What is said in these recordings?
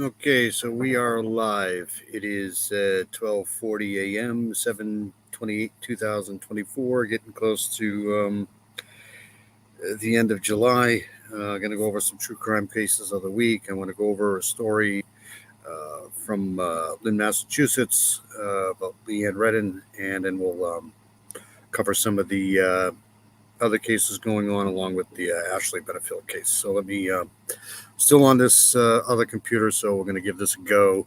Okay, so we are live. It is 12:40 a.m., 7/28, 2024, getting close to the end of July. Going to go over some true crime cases of the week. I want to go over a story from Lynn, Massachusetts about Leeanne Redden, and then we'll cover some of the other cases going on along with the Ashley Benefield case. So let me still on this other computer, so we're going to give this a go.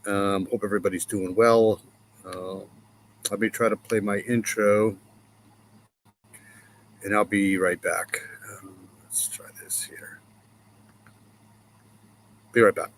Hope everybody's doing well. Let me try to play my intro, and I'll be right back. Let's try this here. Be right back.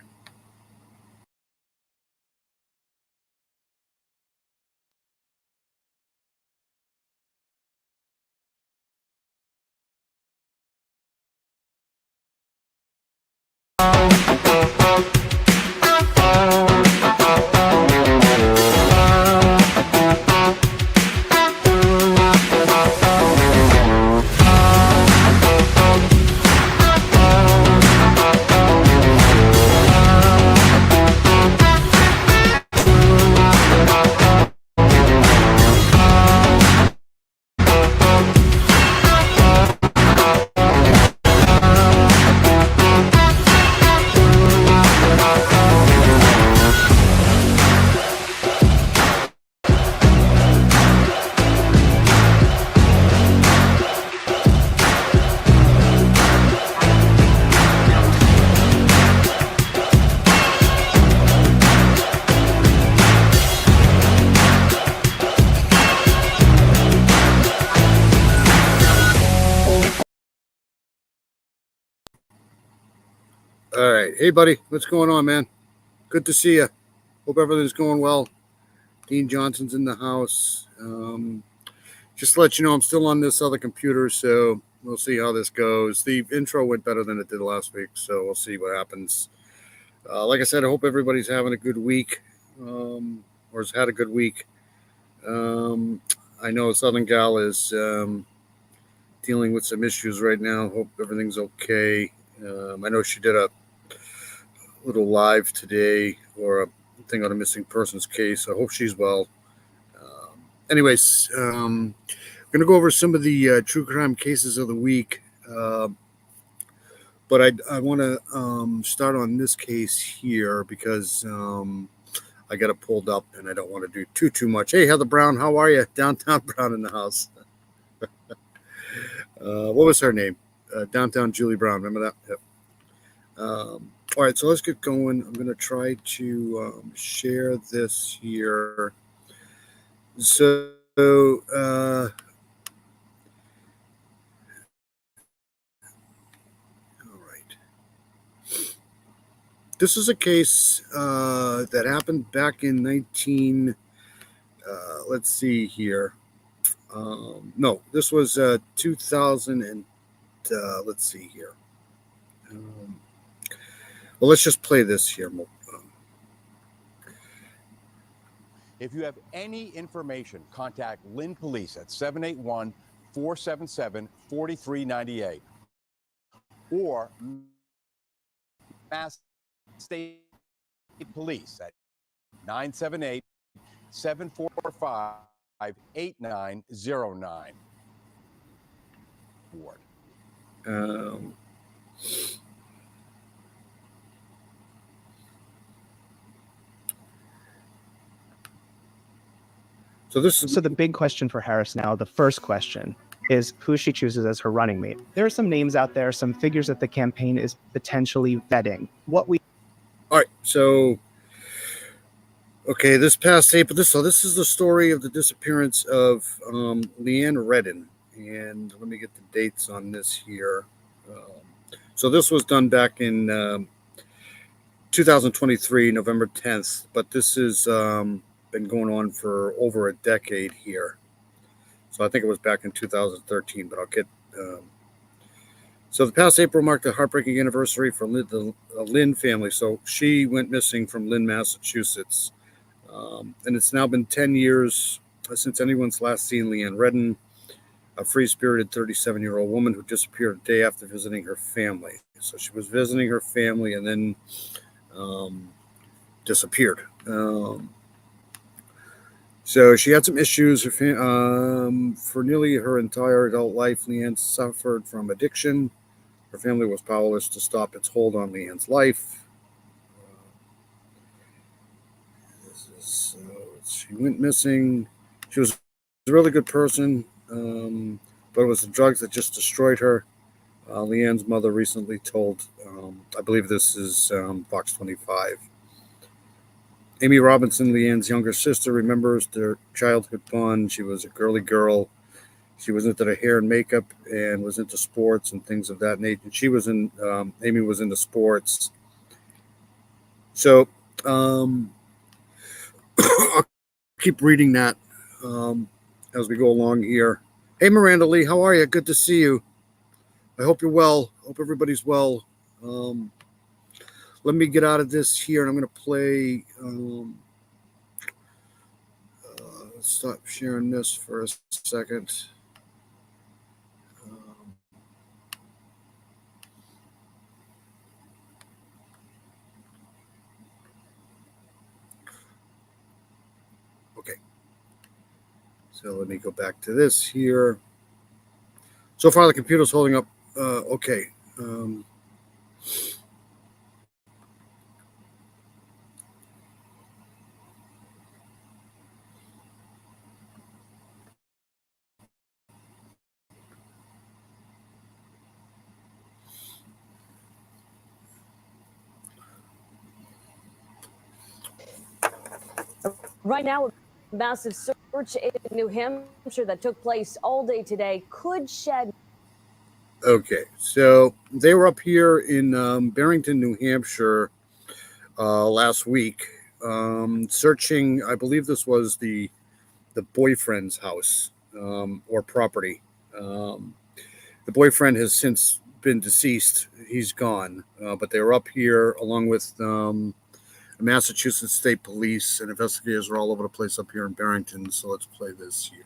All right. Hey, buddy. What's going on, man? Good to see you. Hope everything's going well. Dean Johnson's in the house. Just to let you know, I'm still on this other computer, so we'll see how this goes. The intro went better than it did last week, so we'll see what happens. Like I said, I hope everybody's having a good week, or has had a good week. I know Southern Gal is dealing with some issues right now. Hope everything's okay. I know she did a little live today, or a thing on a missing persons case. I hope she's well. Anyways, I'm going to go over some of the true crime cases of the week. But I want to start on this case here because I got it pulled up and I don't want to do too much. Hey, Heather Brown, how are you? Downtown Brown in the house. What was her name? Downtown Julie Brown. Remember that? Yep. All right, so let's get going. I'm going to try to share this here. So, all right. This is a case that happened back in 19. Let's see here. No, this was 2000 and let's see here. Well, let's just play this here. If you have any information, contact Lynn Police at 781-477-4398 or Mass State Police at 978-745-8909. Ward. So the big question for Harris now, the first question, is who she chooses as her running mate. There are some names out there, some figures that the campaign is potentially vetting. All right, so okay, this past April, this is the story of the disappearance of Leeanne Redden, and let me get the dates on this here. So this was done back in 2023, November 10th, but this has been going on for over a decade here. So I think it was back in 2013, but I'll get... So the past April marked the heartbreaking anniversary for the Lynn family. So she went missing from Lynn, Massachusetts. And it's now been 10 years since anyone's last seen Leeanne Redden, a free-spirited 37-year-old woman who disappeared a day after visiting her family. So she was visiting her family, and then disappeared. So she had some issues. For nearly her entire adult life, Leeanne suffered from addiction. Her family was powerless to stop its hold on Leanne's life. She went missing. She was a really good person, but it was the drugs that just destroyed her. Leanne's mother recently told, I believe this is Fox 25. Amy Robinson, Leanne's younger sister, remembers their childhood bond. She was a girly girl. She was into the hair and makeup and was into sports and things of that nature. Amy was into sports. So I'll keep reading that as we go along here. Hey, Miranda Lee, how are you? Good to see you. I hope you're well. Hope everybody's well. Let me get out of this here, and I'm going to play. Stop sharing this for a second. Okay. So let me go back to this here. So far, the computer's holding up. Okay. Right now, a massive search in New Hampshire that took place all day today could shed. Okay, so they were up here in Barrington, New Hampshire last week, searching. I believe this was the boyfriend's house or property. The boyfriend has since been deceased. He's gone, but they were up here along with Massachusetts State Police, and investigators are all over the place up here in Barrington. So let's play this here.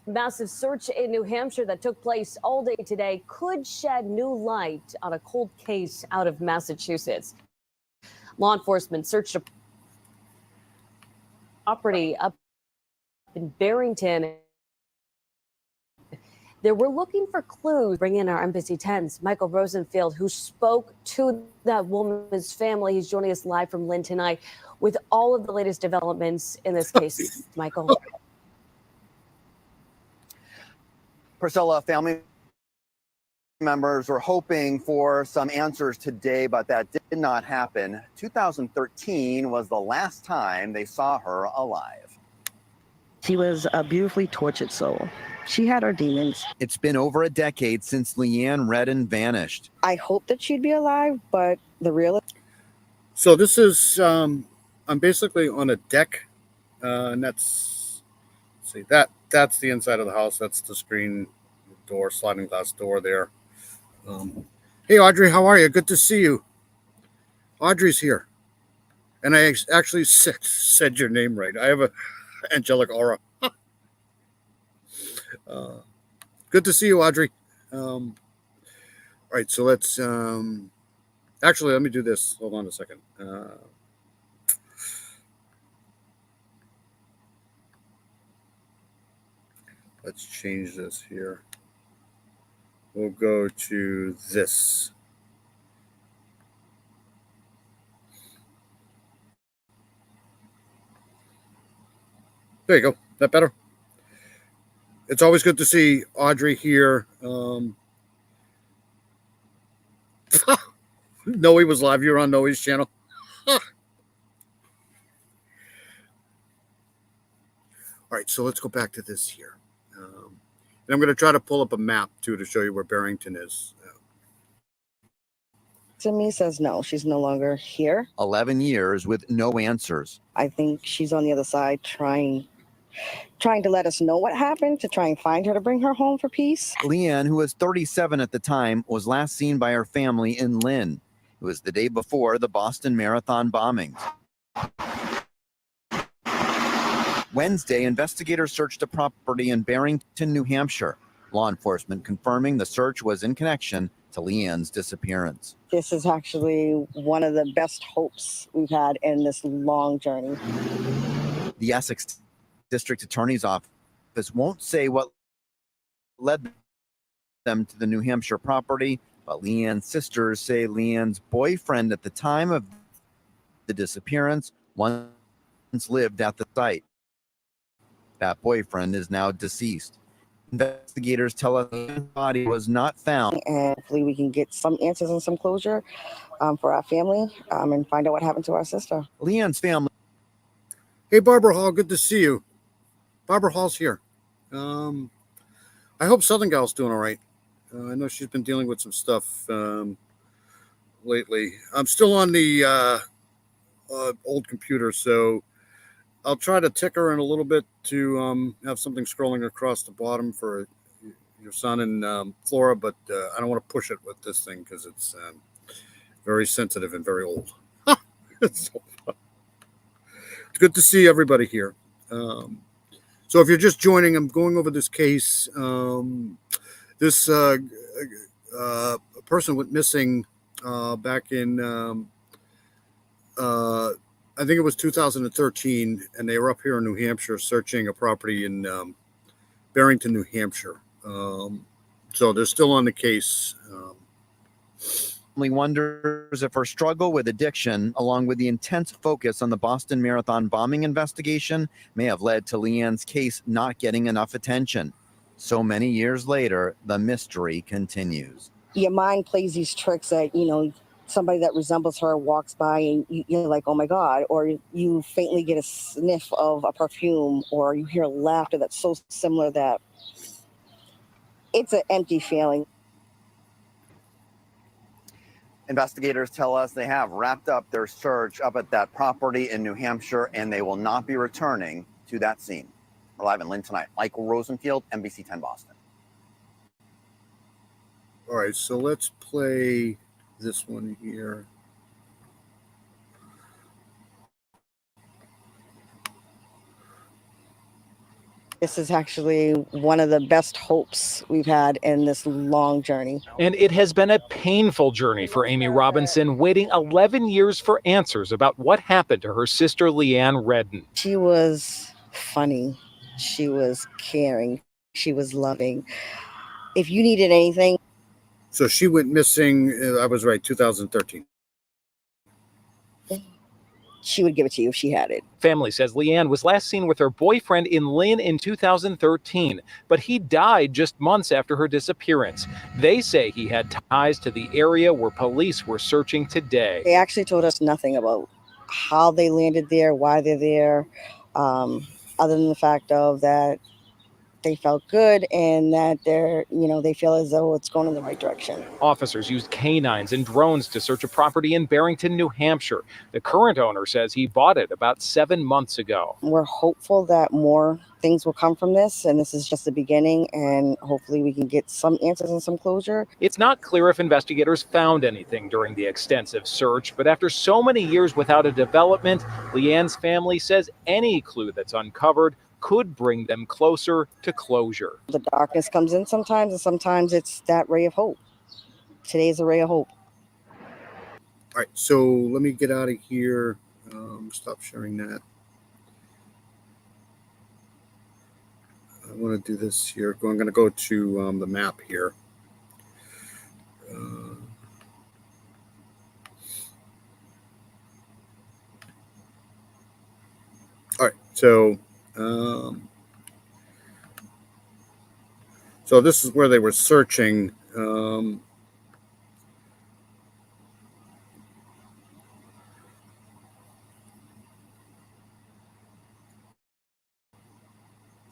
Massive search in New Hampshire that took place all day today could shed new light on a cold case out of Massachusetts. Law enforcement searched a property up in Barrington. They were looking for clues. Bring in our Embassy 10's Michael Rosenfield, who spoke to that woman's family. He's joining us live from Lynn tonight with all of the latest developments in this case. Michael. Priscilla, family members were hoping for some answers today, but that did not happen. 2013 was the last time they saw her alive. She was a beautifully tortured soul. She had her demons. It's been over a decade since Leeanne Redden vanished. I hope that she'd be alive, but the real... So this is, I'm basically on a deck, and that's, let's see, that's the inside of the house. That's the screen door, sliding glass door there. Hey, Audrey, how are you? Good to see you. Audrey's here. And I actually said your name right. I have a angelic aura. Good to see you, Audrey. All right, so let's actually let me do this. Hold on a second. Let's change this here. We'll go to this. There you go. Is that better? It's always good to see Audrey here. Noe was live. You're on Noe's channel. All right, so let's go back to this here. And I'm going to try to pull up a map, too, to show you where Barrington is. To me says no, she's no longer here. 11 years with no answers. I think she's on the other side trying to let us know what happened, to try and find her, to bring her home for peace. Leeanne, who was 37 at the time, was last seen by her family in Lynn. It was the day before the Boston Marathon bombings. Wednesday, investigators searched a property in Barrington, New Hampshire. Law enforcement confirming the search was in connection to Leanne's disappearance. This is actually one of the best hopes we've had in this long journey. The Essex District Attorney's Office won't say what led them to the New Hampshire property, but Leanne's sisters say Leanne's boyfriend at the time of the disappearance once lived at the site. That boyfriend is now deceased. Investigators tell us the body was not found. And hopefully we can get some answers and some closure for our family and find out what happened to our sister. Leanne's family. Hey, Barbara Hall, good to see you. Barbara Hall's here. I hope Southern Gal's doing all right. I know she's been dealing with some stuff lately. I'm still on the old computer, so I'll try to tick her in a little bit to have something scrolling across the bottom for your son and Flora, but I don't want to push it with this thing because it's very sensitive and very old. It's so fun. It's good to see everybody here. So if you're just joining, I'm going over this case. This person went missing back in, I think it was 2013, and they were up here in New Hampshire searching a property in Barrington, New Hampshire. So they're still on the case. Family wonders if her struggle with addiction, along with the intense focus on the Boston Marathon bombing investigation, may have led to Leanne's case not getting enough attention. So many years later, the mystery continues. Your mind plays these tricks that, somebody that resembles her walks by and you're like, oh my God, or you faintly get a sniff of a perfume, or you hear laughter that's so similar that it's an empty feeling. Investigators tell us they have wrapped up their search up at that property in New Hampshire, and they will not be returning to that scene. We're live in Lynn tonight. Michael Rosenfield, NBC 10 Boston. All right, so let's play this one here. This is actually one of the best hopes we've had in this long journey. And it has been a painful journey for Amy Robinson, waiting 11 years for answers about what happened to her sister Leeanne Redden. She was funny. She was caring. She was loving. If you needed anything. So she went missing, I was right, 2013. She would give it to you if she had it. Family says Leeanne was last seen with her boyfriend in Lynn in 2013, but he died just months after her disappearance. They say he had ties to the area where police were searching today. They actually told us nothing about how they landed there, why they're there, other than the fact of that they felt good and that they feel as though it's going in the right direction. Officers used canines and drones to search a property in Barrington, New Hampshire. The current owner says he bought it about 7 months ago. We're hopeful that more things will come from this, and this is just the beginning, and hopefully we can get some answers and some closure. It's not clear if investigators found anything during the extensive search, but after so many years without a development, Leanne's family says any clue that's uncovered could bring them closer to closure. The darkness comes in sometimes, and sometimes it's that ray of hope. Today's a ray of hope. All right, so let me get out of here. Stop sharing that. I want to do this here. I'm going to go to the map here. All right, so this is where they were searching.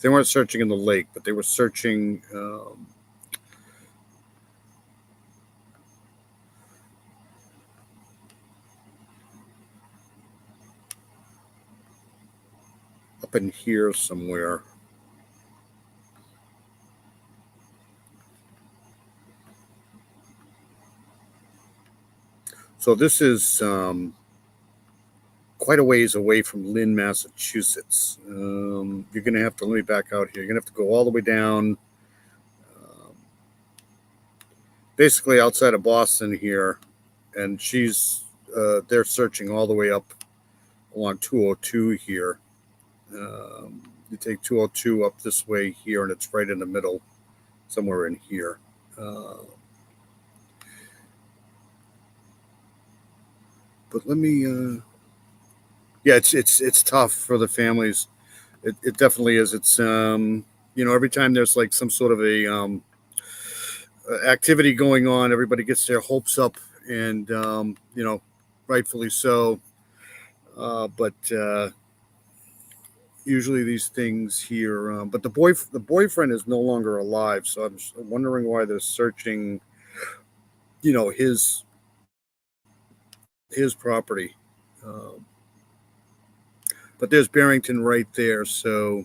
They weren't searching in the lake, but they were searching up in here somewhere. So this is quite a ways away from Lynn, Massachusetts. You're going to have to, let me back out here. You're going to have to go all the way down basically outside of Boston here, and they're searching all the way up along 202 here. You take 202 up this way here, and it's right in the middle, somewhere in here. But let me. Yeah, it's tough for the families. It definitely is. It's every time there's like some sort of a activity going on, everybody gets their hopes up, and rightfully so. But usually these things here. But the boyfriend is no longer alive, so I'm wondering why they're searching. His property. But there's Barrington right there, so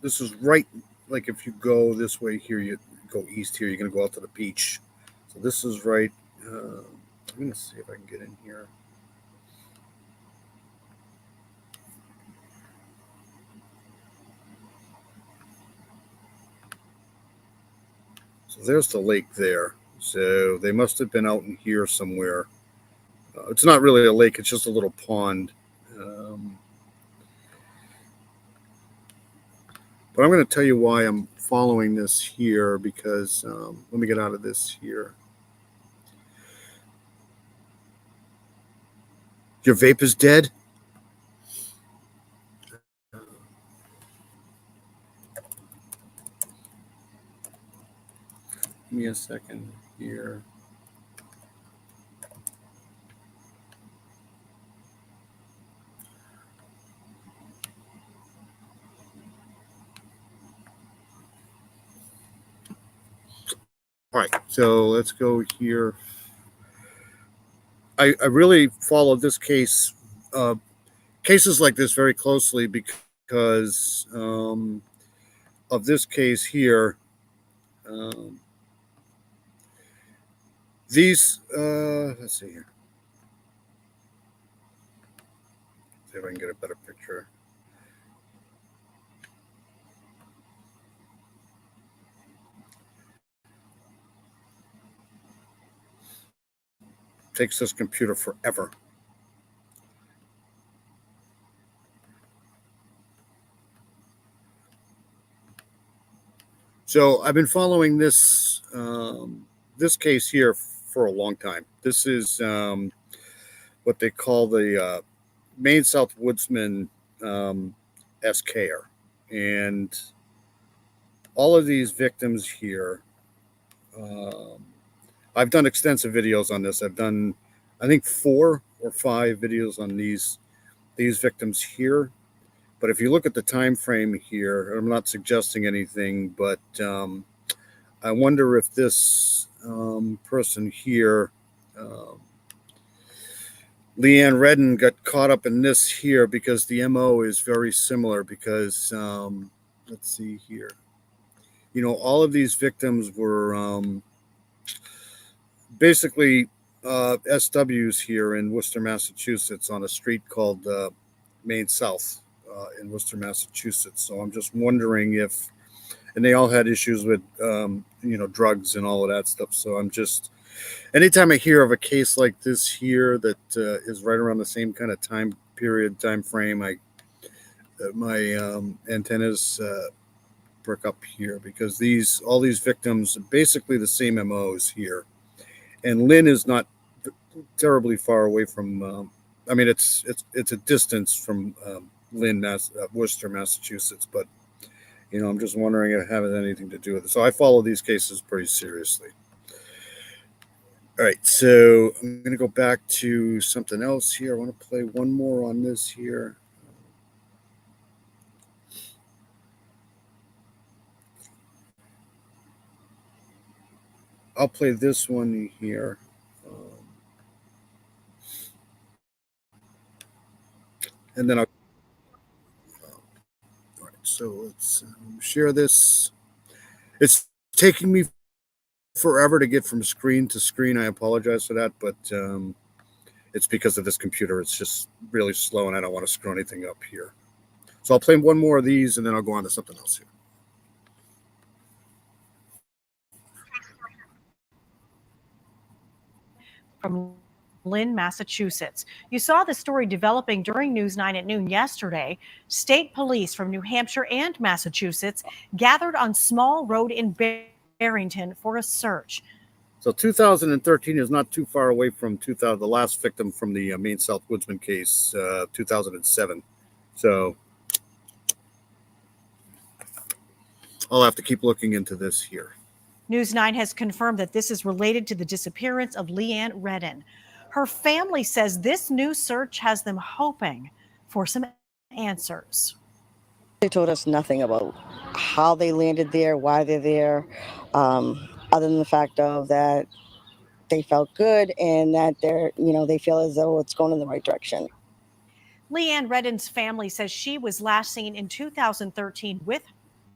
this is right. Like if you go this way here, you go east here, you're going to go out to the beach. So this is right. I'm going to see if I can get in here. So there's the lake there. So they must have been out in here somewhere. It's not really a lake, it's just a little pond. But I'm going to tell you why I'm following this here, because let me get out of this here. Your vape is dead? Give me a second here. All right, so let's go here. I really followed this case, cases like this very closely because of this case here. Let's see here. See if I can get a better picture. Takes this computer forever. So I've been following this case here for a long time. This is what they call the Maine South Woodsman SKR, and all of these victims here. I've done extensive videos on this. I've done, I think, 4 or 5 videos on these victims here. But if you look at the time frame here, I'm not suggesting anything, but I wonder if this person here, Leeanne Redden, got caught up in this here because the MO is very similar. Because let's see here, all of these victims were basically SWs here in Worcester, Massachusetts, on a street called Maine South in Worcester, Massachusetts. So I'm just wondering if, and they all had issues with, drugs and all of that stuff. So I'm just, anytime I hear of a case like this here that is right around the same kind of time frame, my antennas perk up here, because all these victims are basically the same MOs here. And Lynn is not terribly far away from. It's a distance from Lynn, Worcester, Massachusetts. But I'm just wondering if it has anything to do with it. So I follow these cases pretty seriously. All right, so I'm going to go back to something else here. I want to play one more on this here. I'll play this one here. And then I'll. All right, so let's share this. It's taking me forever to get from screen to screen. I apologize for that, but it's because of this computer. It's just really slow, and I don't want to screw anything up here. So I'll play one more of these, and then I'll go on to something else here. From Lynn, Massachusetts. You saw the story developing during News 9 at noon yesterday. State police from New Hampshire and Massachusetts gathered on Small Road in Barrington for a search. So 2013 is not too far away from 2000, the last victim from the Maine South Woodsman case, 2007. So I'll have to keep looking into this here. News 9 has confirmed that this is related to the disappearance of Leeanne Redden. Her family says this new search has them hoping for some answers. They told us nothing about how they landed there, why they're there, other than the fact of that they felt good and that they feel as though it's going in the right direction. Leeanne Redden's family says she was last seen in 2013 with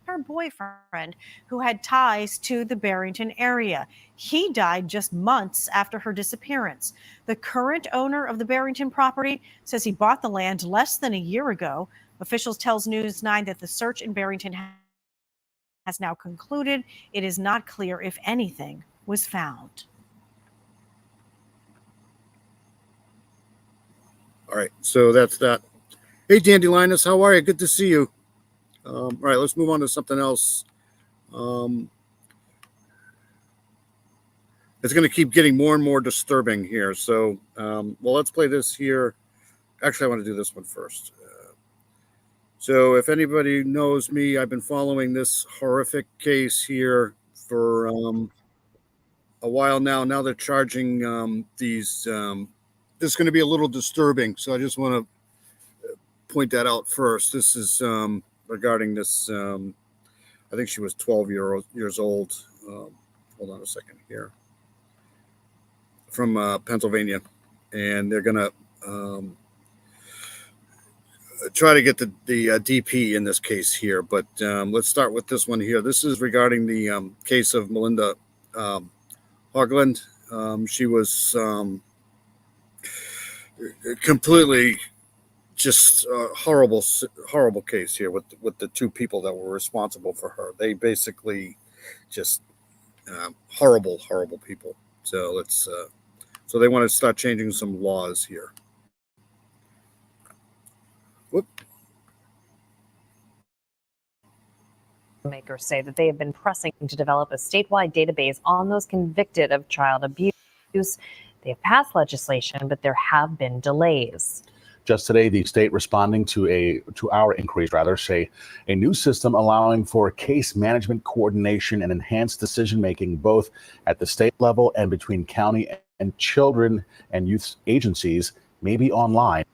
her boyfriend, who had ties to the Barrington area. He died just months after her disappearance. The current owner of the Barrington property says he bought the land less than a year ago. Officials tells News 9 that the search in Barrington has now concluded. It is not clear if anything was found. All right, so that's that. Hey, Dandy Linus, how are you? Good to see you. All right, let's move on to something else. It's going to keep getting more and more disturbing here. So, well, let's play this here. Actually, I want to do this one first. So if anybody knows me, I've been following this horrific case here for a while now. Now they're charging these. This is going to be a little disturbing. So I just want to point that out first. This is regarding this. I think she was 12 years old. Hold on a second here. From Pennsylvania, and they're going to try to get the DP in this case here. But let's start with this one here. This is regarding the case of Melinda Hoagland. She was completely just horrible case here with the two people that were responsible for her. They basically just horrible people. So let's so they want to start changing some laws here. Whoop. Makers say that they have been pressing to develop a statewide database on those convicted of child abuse. They have passed legislation, but there have been delays. Just today, the state responding to our inquiries, say a new system allowing for case management coordination and enhanced decision making, both at the state level and between county and children and youth agencies, may be online.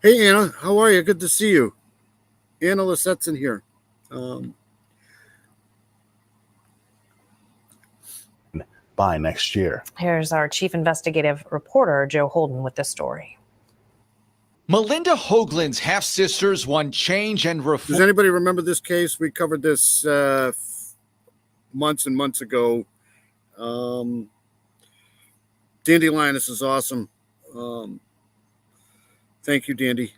Hey, Anna, how are you? Good to see you. Anna Lissette's in here. By next year. Here's our chief investigative reporter, Joe Holden, with the story. Melinda Hoagland's half-sisters want change and reform. Does anybody remember this case? We covered this months and months ago. Dandy Linus is awesome. Thank you, Dandy.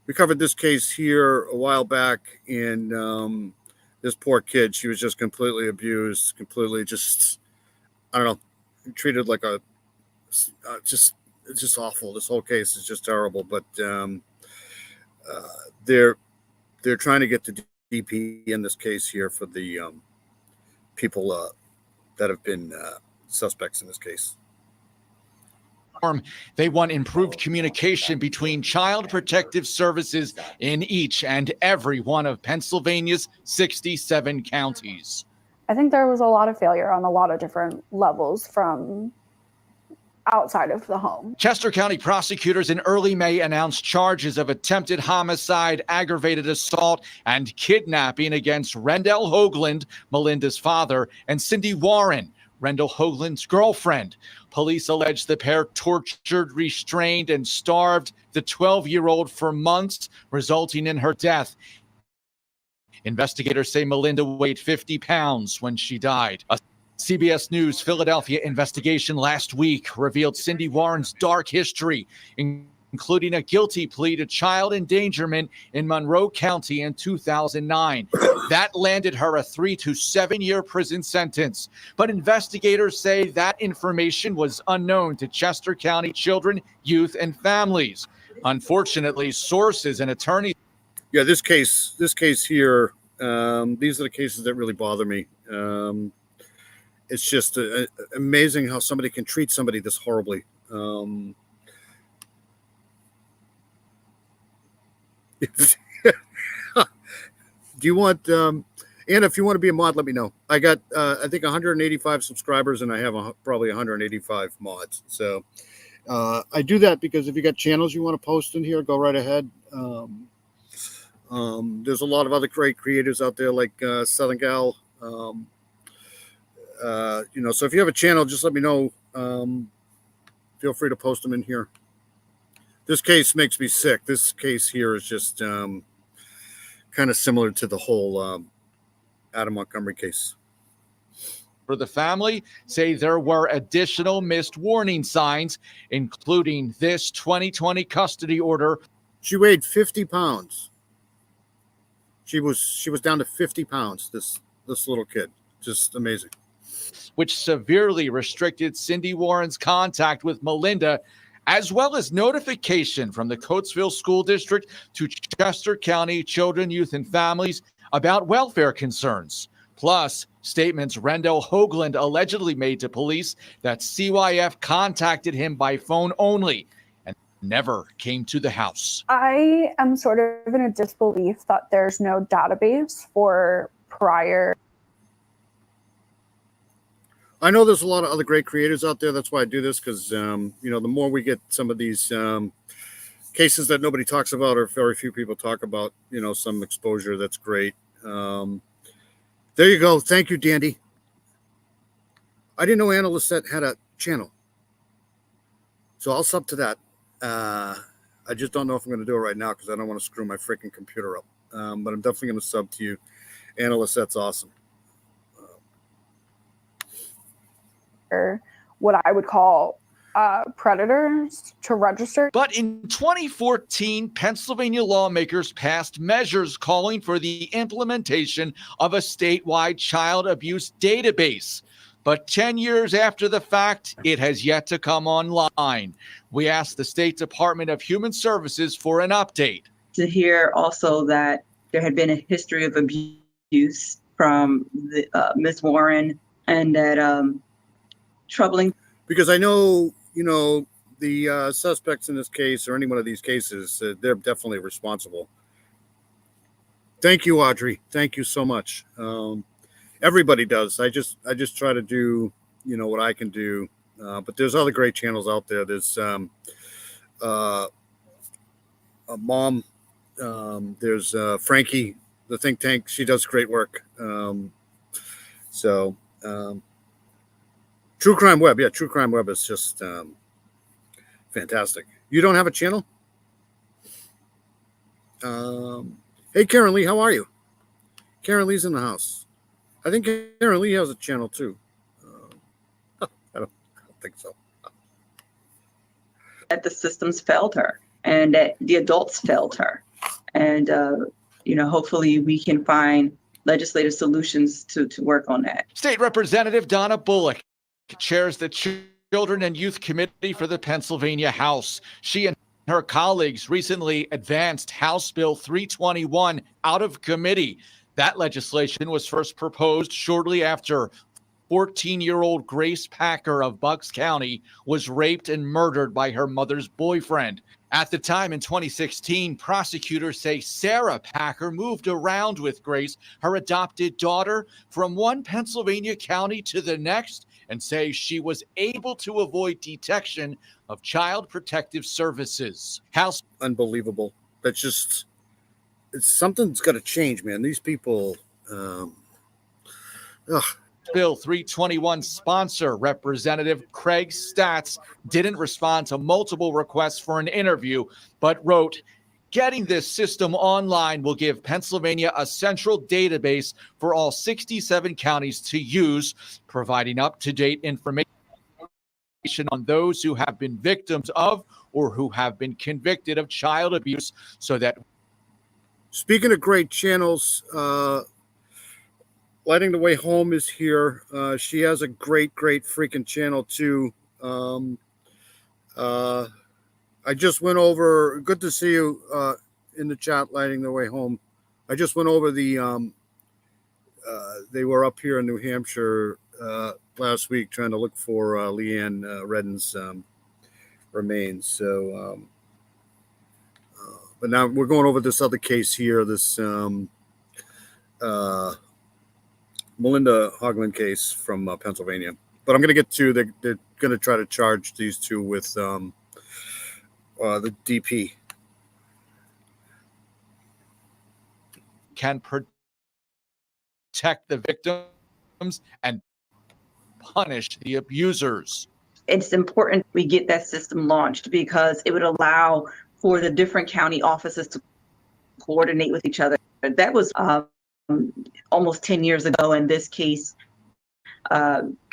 We covered this case here a while back, and this poor kid, she was just completely abused, completely just, I don't know, treated like a, it's just awful. This whole case is just terrible, but they're trying to get the DP in this case here for the people that have been suspects in this case. They want improved communication between child protective services in each and every one of Pennsylvania's 67 counties. I think there was a lot of failure on a lot of different levels from outside of the home. Chester County prosecutors in early May announced charges of attempted homicide, aggravated assault, and kidnapping against Rendell Hoagland, Melinda's father, and Cindy Warren, Rendell Hoagland's girlfriend. Police allege the pair tortured, restrained, and starved the 12-year-old for months, resulting in her death. Investigators say Melinda weighed 50 pounds when she died. CBS News Philadelphia investigation last week revealed Cindy Warren's dark history, including a guilty plea to child endangerment in Monroe County in 2009. That landed her a 3 to 7 year prison sentence. But investigators say that information was unknown to Chester County children, youth, and families. Unfortunately, sources and attorneys. Yeah, this case here, these are the cases that really bother me. It's just amazing how somebody can treat somebody this horribly. Do you want, Anna, if you want to be a mod, let me know. I got, I think 185 subscribers and I have probably 185 mods. So I do that because if you got channels you want to post in here, go right ahead. There's a lot of other great creators out there like Southern Gal. So if you have a channel, just let me know. Feel free to post them in here. This case makes me sick. This case here is just kind of similar to the whole Adam Montgomery case. For the family, say there were additional missed warning signs, including this 2020 custody order. She weighed 50 pounds. She was down to 50 pounds. This little kid, just amazing. Which severely restricted Cindy Warren's contact with Melinda, as well as notification from the Coatesville School District to Chester County children, youth, and families about welfare concerns. Plus, statements Rendell Hoagland allegedly made to police that CYF contacted him by phone only and never came to the house. I am sort of in a disbelief that there's no database for prior. I know there's a lot of other great creators out there. That's why I do this, because, the more we get some of these cases that nobody talks about or very few people talk about, some exposure, that's great. There you go. Thank you, Dandy. I didn't know Anna Lissette had a channel. So I'll sub to that. I just don't know if I'm going to do it right now because I don't want to screw my freaking computer up. But I'm definitely going to sub to you. Anna Lissette's awesome. What I would call predators to register. But in 2014, Pennsylvania lawmakers passed measures calling for the implementation of a statewide child abuse database. But 10 years after the fact, it has yet to come online. We asked the State Department of Human Services for an update. To hear also that there had been a history of abuse from Ms. Warren, and that troubling. Because I know, the suspects in this case or any one of these cases, they're definitely responsible. Thank you, Audrey. Thank you so much. Everybody does. I just try to do, what I can do. But there's other great channels out there. There's a mom. There's Frankie, the think tank. She does great work. True Crime Web. Yeah, True Crime Web is just fantastic. You don't have a channel? Hey, Karen Lee, how are you? Karen Lee's in the house. I think Karen Lee has a channel too. I don't think so. That the systems failed her and that the adults failed her. And, hopefully we can find legislative solutions to work on that. State Representative Donna Bullock chairs the Children and Youth Committee for the Pennsylvania House. She and her colleagues recently advanced House Bill 321 out of committee. That legislation was first proposed shortly after 14-year-old Grace Packer of Bucks County was raped and murdered by her mother's boyfriend. At the time in 2016, prosecutors say Sarah Packer moved around with Grace, her adopted daughter, from one Pennsylvania county to the next, and say she was able to avoid detection of Child Protective Services. House. Unbelievable. That's just, something's got to change, man. These people, Bill 321 sponsor, Representative Craig Statz, didn't respond to multiple requests for an interview, but wrote, Getting this system online will give Pennsylvania a central database for all 67 counties to use, providing up-to-date information on those who have been victims of or who have been convicted of child abuse, so that. Speaking of great channels, Lighting the Way Home is here. She has a great freaking channel too. I just went over. Good to see you in the chat, Lighting the Way Home. I just went over the. They were up here in New Hampshire last week trying to look for Leeanne Redden's remains. So, but now we're going over this other case here. This Melinda Hoagland case from Pennsylvania. But I'm going to get to they're going to try to charge these two with the DP. Can protect the victims and punish the abusers. It's important we get that system launched because it would allow for the different county offices to coordinate with each other. That was almost 10 years ago in this case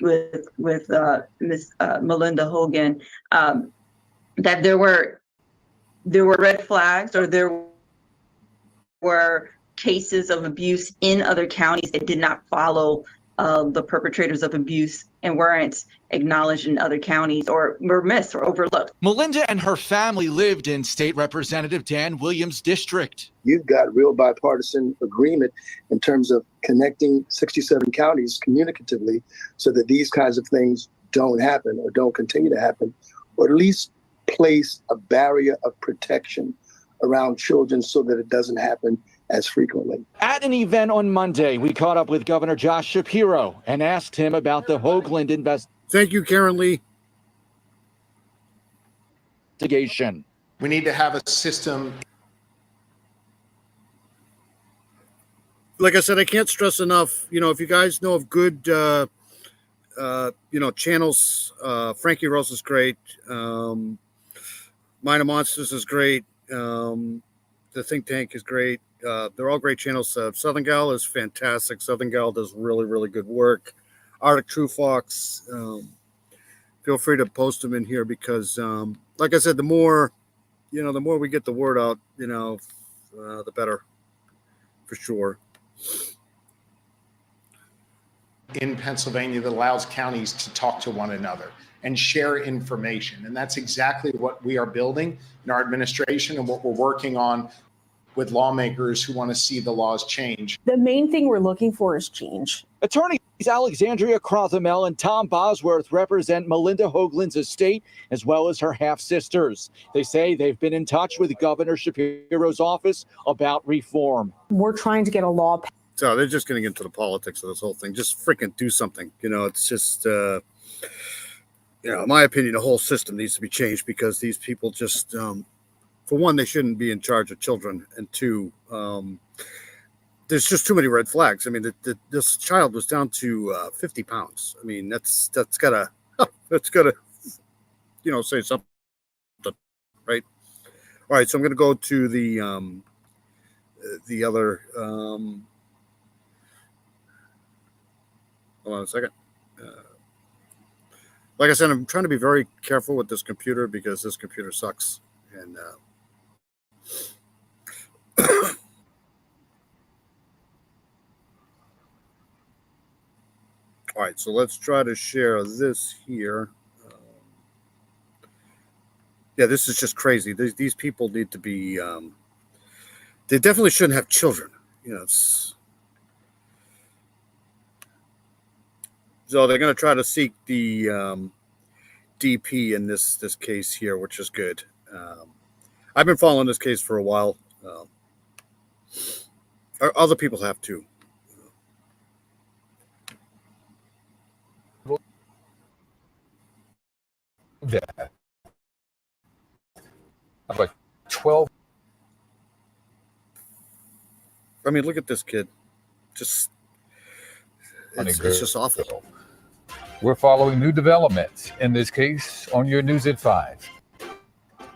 with Miss Melinda Hoagland, that there were red flags, or there were cases of abuse in other counties that did not follow the perpetrators of abuse and weren't acknowledged in other counties, or were missed or overlooked. Melinda and her family lived in State Representative Dan Williams' district. You've got real bipartisan agreement in terms of connecting 67 counties communicatively so that these kinds of things don't happen or don't continue to happen, or at least place a barrier of protection around children so that it doesn't happen as frequently. At an event on Monday, we caught up with Governor Josh Shapiro and asked him about the Hoagland Thank you, Karen Lee. Investigation. We need to have a system. Like I said, I can't stress enough, if you guys know of good, channels, Frankie Rose is great. Mind of Monsters is great. The Think Tank is great. They're all great channels. Southern Gal is fantastic. Southern Gal does really good work. Arctic True Fox, feel free to post them in here because, like I said, the more we get the word out, the better, for sure. In Pennsylvania that allows counties to talk to one another and share information. And that's exactly what we are building in our administration and what we're working on with lawmakers who want to see the laws change. The main thing we're looking for is change. Attorneys Alexandria Crothamel and Tom Bosworth represent Melinda Hoagland's estate as well as her half-sisters. They say they've been in touch with Governor Shapiro's office about reform. We're trying to get a law passed. So they're just getting into the politics of this whole thing. Just freaking do something. It's just, in my opinion, the whole system needs to be changed because these people just, for one, they shouldn't be in charge of children. And two, there's just too many red flags. I mean, this child was down to 50 pounds. I mean, that's gotta, say something, right? All right. So I'm going to go to the other, hold on a second. Like I said, I'm trying to be very careful with this computer because this computer sucks. And all right, so let's try to share this here. Yeah, this is just crazy. These people need to be. They definitely shouldn't have children. So they're going to try to seek the DP in this case here, which is good. I've been following this case for a while. Other people have too. That of a 12. I mean, look at this kid. It's just awful. We're following new developments in this case on your News at 5.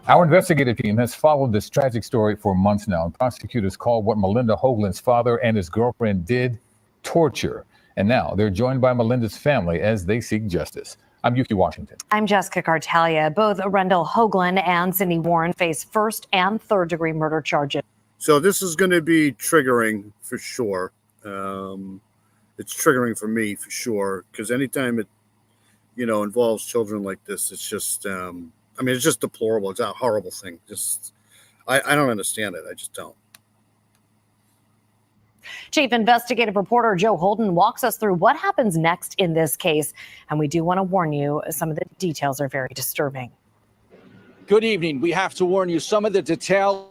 Our investigative team has followed this tragic story for months now. Prosecutors call what Melinda Hoagland's father and his girlfriend did torture. And now they're joined by Melinda's family as they seek justice. I'm Yuki Washington. I'm Jessica Cartalia. Both Rendell Hoagland and Cindy Warren face first and third degree murder charges. So this is going to be triggering for sure. It's triggering for me for sure, because anytime it, involves children like this, it's just, it's just deplorable. It's a horrible thing. I don't understand it. I just don't. Chief investigative reporter Joe Holden walks us through what happens next in this case. And we do want to warn you, some of the details are very disturbing. Good evening. We have to warn you, some of the details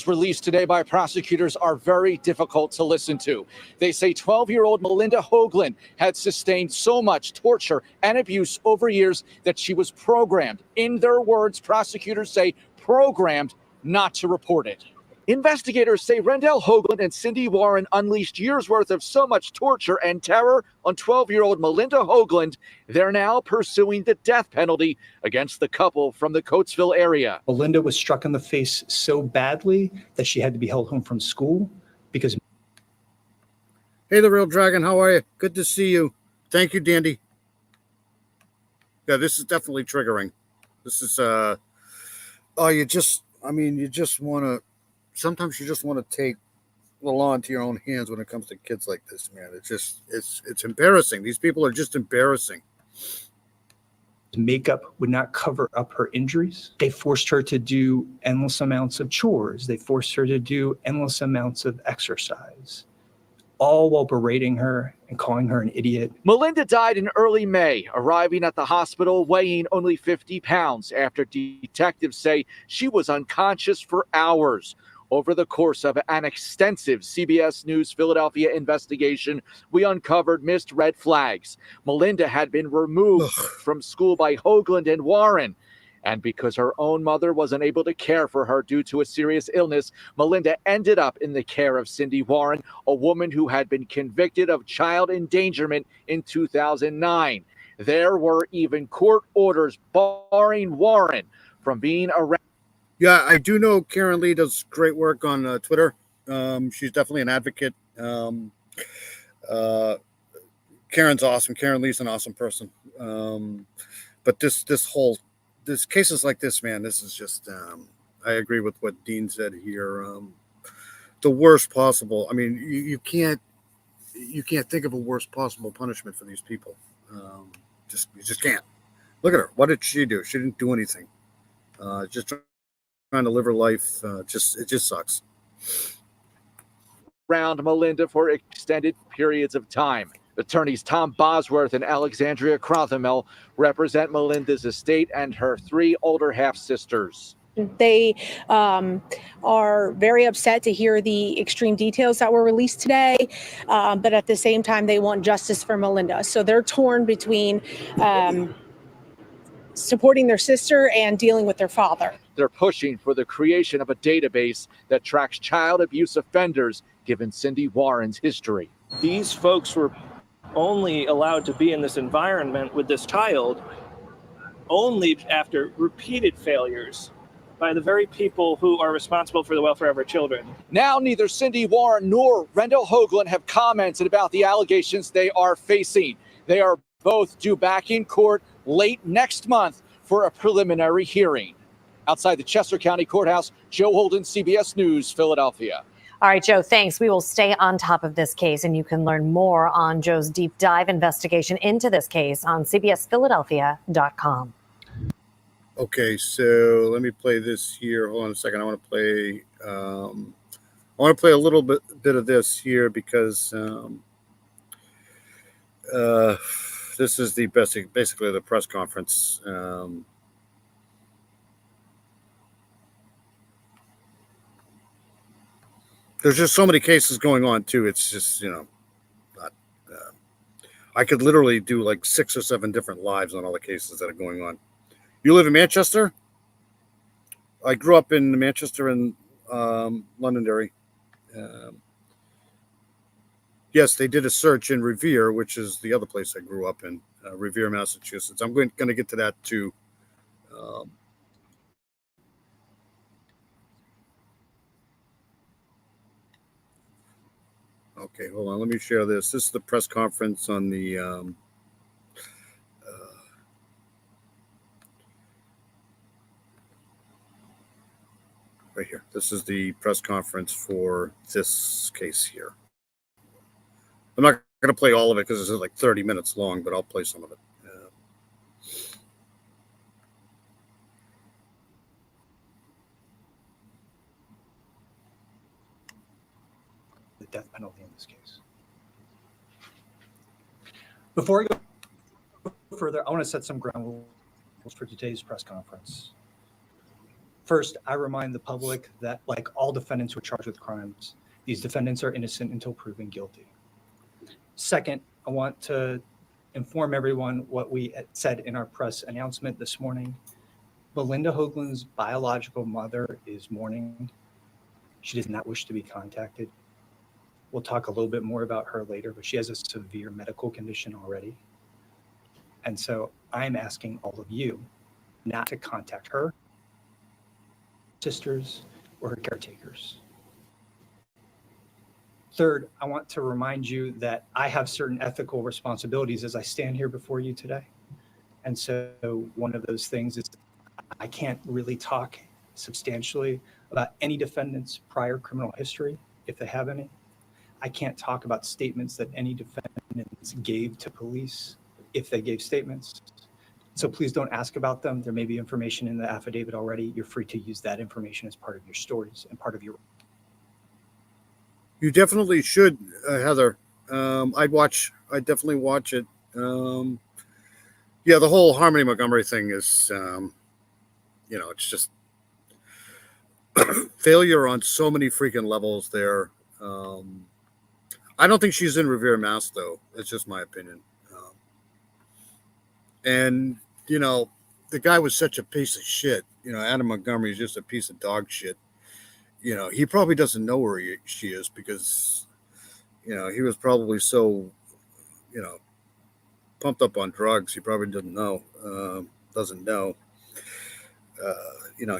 released today by prosecutors are very difficult to listen to. They say 12-year-old Melinda Hoagland had sustained so much torture and abuse over years that she was programmed. In their words, prosecutors say programmed not to report it. Investigators say Rendell Hoagland and Cindy Warren unleashed years' worth of so much torture and terror on 12-year-old Melinda Hoagland. They're now pursuing the death penalty against the couple from the Coatesville area. Melinda was struck in the face so badly that she had to be held home from school because. Hey, the Real Dragon, how are you? Good to see you. Thank you, Dandy. Yeah, this is definitely triggering. This is, you just want to. Sometimes you just want to take the law into your own hands when it comes to kids like this, man. It's embarrassing. These people are just embarrassing. Makeup would not cover up her injuries. They forced her to do endless amounts of chores. They forced her to do endless amounts of exercise, all while berating her and calling her an idiot. Melinda died in early May, arriving at the hospital weighing only 50 pounds after detectives say she was unconscious for hours. Over the course of an extensive CBS News Philadelphia investigation, we uncovered missed red flags. Melinda had been removed from school by Hoagland and Warren. And because her own mother wasn't able to care for her due to a serious illness, Melinda ended up in the care of Cindy Warren, a woman who had been convicted of child endangerment in 2009. There were even court orders barring Warren from being arrested. Yeah, I do know Karen Lee does great work on Twitter. She's definitely an advocate. Karen's awesome. Karen Lee's an awesome person. But this cases like this, man, this is just, I agree with what Dean said here. The worst possible. I mean, you can't think of a worst possible punishment for these people. You just can't. Look at her. What did she do? She didn't do anything. Just trying to live her life. It just sucks. Around Melinda for extended periods of time. Attorneys Tom Bosworth and Alexandria Crothamel represent Melinda's estate and her 3 older half-sisters. They are very upset to hear the extreme details that were released today, but at the same time, they want justice for Melinda. So they're torn between supporting their sister and dealing with their father. They're pushing for the creation of a database that tracks child abuse offenders, given Cindy Warren's history. These folks were only allowed to be in this environment with this child only after repeated failures by the very people who are responsible for the welfare of our children. Now, neither Cindy Warren nor Rendell Hoagland have commented about the allegations they are facing. They are both due back in court late next month for a preliminary hearing. Outside the Chester County Courthouse, Joe Holden, CBS News, Philadelphia. All right, Joe, thanks. We will stay on top of this case, and you can learn more on Joe's deep dive investigation into this case on cbsphiladelphia.com. Okay, so let me play this here. Hold on a second. I want to play a little bit of this here because this is basically the press conference. There's just so many cases going on too. It's just, I could literally do like 6 or 7 different lives on all the cases that are going on. You live in Manchester? I grew up in Manchester and Londonderry. Yes, they did a search in Revere, which is the other place I grew up in, Revere, Massachusetts. I'm going to get to that too. Okay, hold on. Let me share this. This is the press conference on the right here. This is the press conference for this case here. I'm not going to play all of it because it's like 30 minutes long, but I'll play some of it. The death penalty in this case. Before I go further, I want to set some ground rules for today's press conference. First, I remind the public that, like all defendants who are charged with crimes, these defendants are innocent until proven guilty. Second, I want to inform everyone what we said in our press announcement this morning. Melinda Hoagland's biological mother is mourning. She does not wish to be contacted. We'll talk a little bit more about her later, but she has a severe medical condition already. And so I'm asking all of you not to contact her, sisters, or her caretakers. Third, I want to remind you that I have certain ethical responsibilities as I stand here before you today. And so one of those things is I can't really talk substantially about any defendant's prior criminal history, if they have any. I can't talk about statements that any defendants gave to police, if they gave statements. So please don't ask about them. There may be information in the affidavit already. You're free to use that information as part of your stories and part of your... You definitely should, Heather. I'd definitely watch it. Yeah, the whole Harmony Montgomery thing is, it's just failure on so many freaking levels there. I don't think she's in Revere, Mass, though. It's just my opinion. And, the guy was such a piece of shit. Adam Montgomery is just a piece of dog shit. He probably doesn't know where she is because, he was probably so, pumped up on drugs. He probably doesn't know.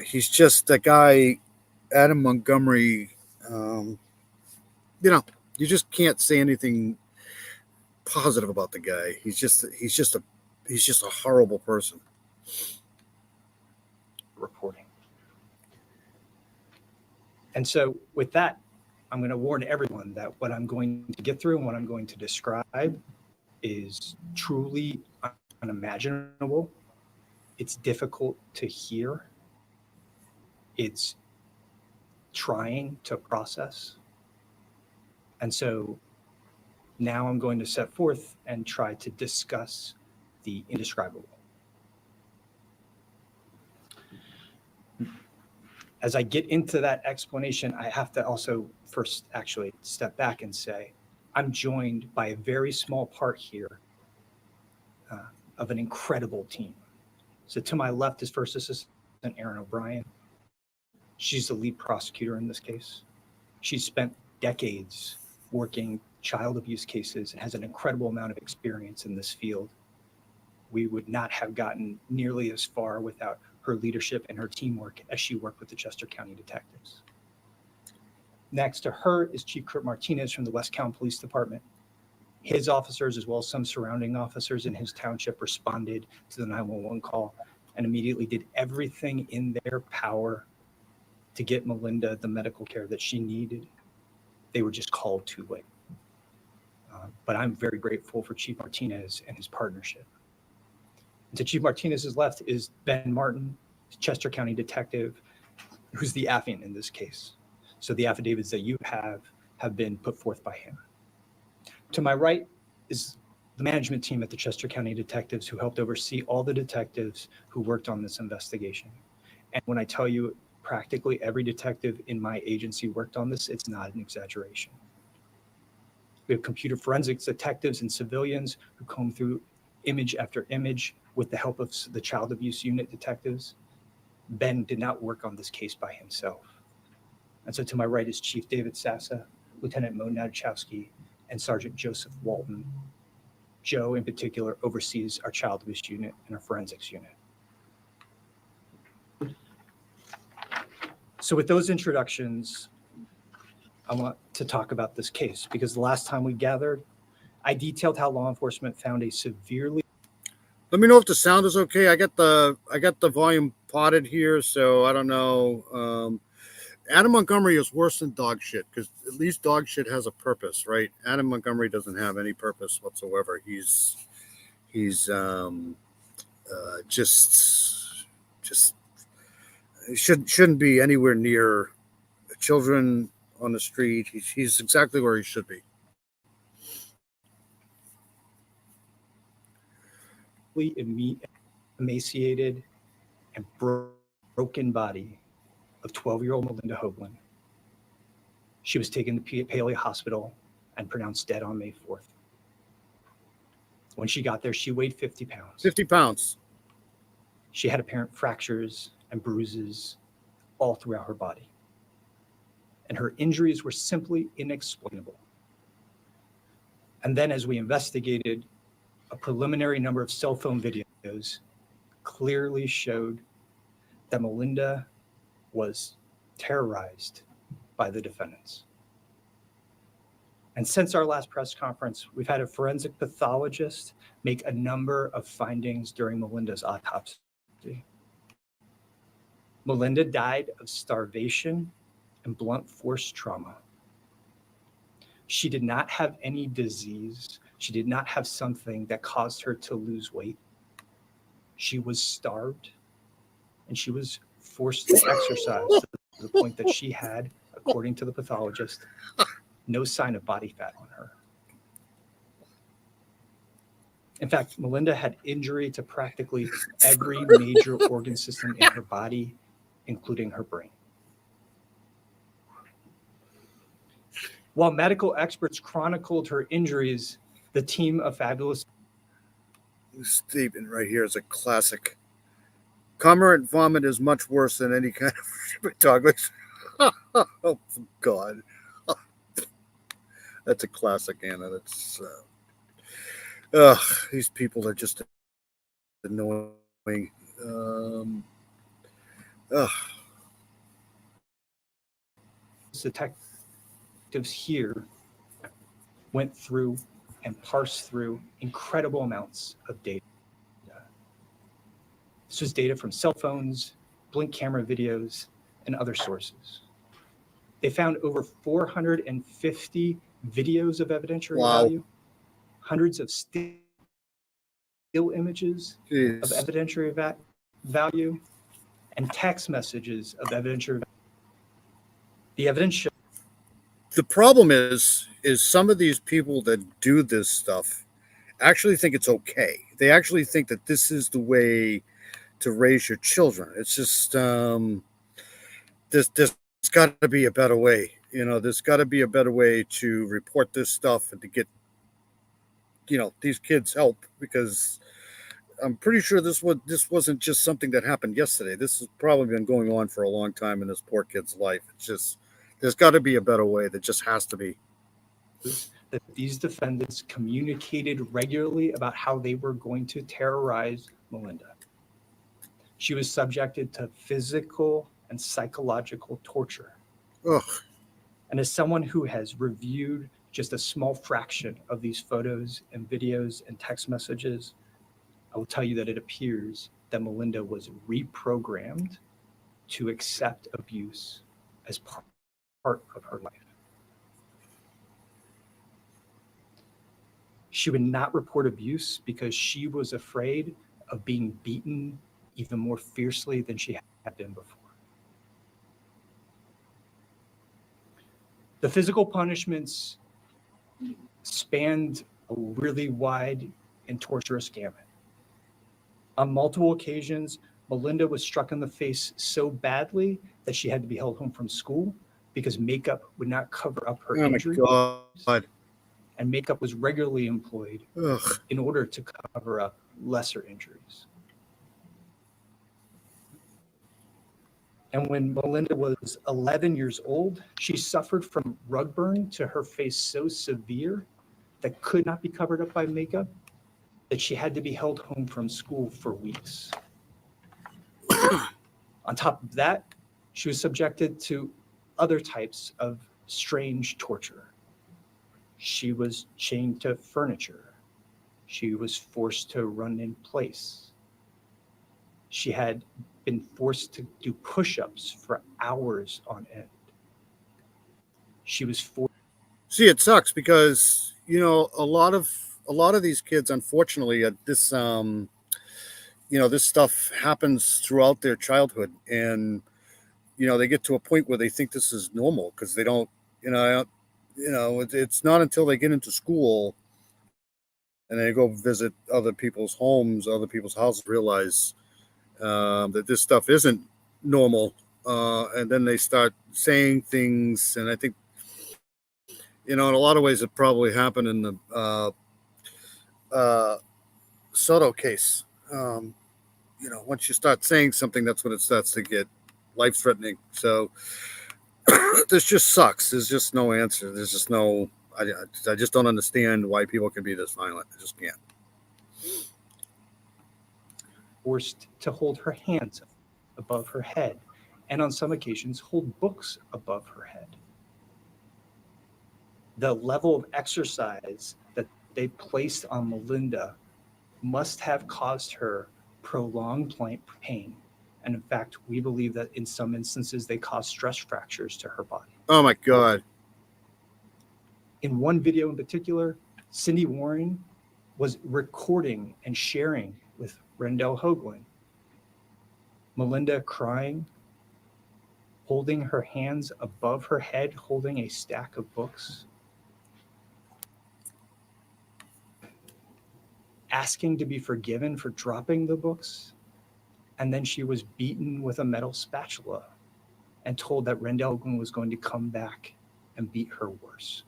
He's just that guy, Adam Montgomery. You just can't say anything positive about the guy. He's just a horrible person. Reporting. And so with that, I'm going to warn everyone that what I'm going to get through and what I'm going to describe is truly unimaginable. It's difficult to hear. It's trying to process. And so now I'm going to set forth and try to discuss the indescribable. As I get into that explanation, I have to also first actually step back and say, I'm joined by a very small part here of an incredible team. So to my left is First Assistant Erin O'Brien. She's the lead prosecutor in this case. She's spent decades working child abuse cases and has an incredible amount of experience in this field. We would not have gotten nearly as far without her leadership and her teamwork as she worked with the Chester County detectives. Next to her is Chief Kurt Martinez from the West County Police Department. His officers, as well as some surrounding officers in his township, responded to the 911 call and immediately did everything in their power to get Melinda the medical care that she needed. They were just called too late. But I'm very grateful for Chief Martinez and his partnership. And to Chief Martinez's left is Ben Martin, Chester County detective, who's the affiant in this case. So the affidavits that you have been put forth by him. To my right is the management team at the Chester County Detectives who helped oversee all the detectives who worked on this investigation. And when I tell you practically every detective in my agency worked on this, it's not an exaggeration. We have computer forensics detectives and civilians who comb through image after image with the help of the child abuse unit detectives. Ben did not work on this case by himself. And so to my right is Chief David Sassa, Lieutenant Mo Nadachowski, and Sergeant Joseph Walton. Joe, in particular, oversees our child abuse unit and our forensics unit. So with those introductions, I want to talk about this case because the last time we gathered, I detailed how law enforcement found a severely. Let me know if the sound is okay. I got the volume potted here, so I don't know. Adam Montgomery is worse than dog shit because at least dog shit has a purpose, right? Adam Montgomery doesn't have any purpose whatsoever. He's just he shouldn't be anywhere near children on the street. He's exactly where he should be. Emaciated and broken body of 12-year-old Melinda Hoagland. She was taken to Paoli Hospital and pronounced dead on May 4th. When she got there, she weighed 50 pounds. 50 pounds. She had apparent fractures and bruises all throughout her body. And her injuries were simply inexplainable. And then as we investigated, a preliminary number of cell phone videos clearly showed that Melinda was terrorized by the defendants. And since our last press conference, we've had a forensic pathologist make a number of findings during Melinda's autopsy. Melinda died of starvation and blunt force trauma. She did not have any disease. She did not have something that caused her to lose weight. She was starved and she was forced to exercise to the point that she had, according to the pathologist, no sign of body fat on her. In fact, Melinda had injury to practically every major organ system in her body, including her brain. While medical experts chronicled her injuries, the team of fabulous. This statement right here is a classic. Cormorant vomit is much worse than any kind of dog. Oh, God. That's a classic, Anna. That's these people are just annoying. Detectives here went through and parsed through incredible amounts of data. This was data from cell phones, blink camera videos, and other sources. They found over 450 videos of evidentiary value, hundreds of still images of evidentiary value, and text messages of evidentiary value. The evidence shows. The problem is some of these people that do this stuff actually think it's okay. They actually think that this is the way to raise your children. It's just there's got to be a better way. You know, there's got to be a better way to report this stuff and to get, these kids help, because I'm pretty sure this wasn't just something that happened yesterday. This has probably been going on for a long time in this poor kid's life. It's just, there's got to be a better way. There just has to be. That these defendants communicated regularly about how they were going to terrorize Melinda. She was subjected to physical and psychological torture. Ugh. And as someone who has reviewed just a small fraction of these photos and videos and text messages, I will tell you that it appears that Melinda was reprogrammed to accept abuse as part of her life. She would not report abuse because she was afraid of being beaten even more fiercely than she had been before. The physical punishments spanned a really wide and torturous gamut. On multiple occasions, Melinda was struck in the face so badly that she had to be held home from school because makeup would not cover up her injuries. Oh my God. And makeup was regularly employed Ugh. in order to cover up lesser injuries. And when Melinda was 11 years old, she suffered from rug burn to her face so severe that could not be covered up by makeup that she had to be held home from school for weeks. On top of that, she was subjected to other types of strange torture. She was chained to furniture. She was forced to run in place. She had been forced to do push-ups for hours on end. She was forced. See, it sucks because a lot of these kids, unfortunately, this this stuff happens throughout their childhood, and they get to a point where they think this is normal because they don't, it's not until they get into school and they go visit other people's homes, other people's houses, realize that this stuff isn't normal, and then they start saying things. And I think, in a lot of ways, it probably happened in the Soto case. Once you start saying something, that's when it starts to get life-threatening. So this just sucks. There's just no answer. There's just no. I just don't understand why people can be this violent. I just can't. Forced to hold her hands above her head, and on some occasions hold books above her head. The level of exercise that they placed on Melinda must have caused her prolonged pain. And in fact, we believe that in some instances, they caused stress fractures to her body. Oh my God. In one video in particular, Cindy Warren was recording and sharing with Rendell Hoagland Melinda crying, holding her hands above her head, holding a stack of books, asking to be forgiven for dropping the books. And then she was beaten with a metal spatula and told that Rendell Hoagland was going to come back and beat her worse.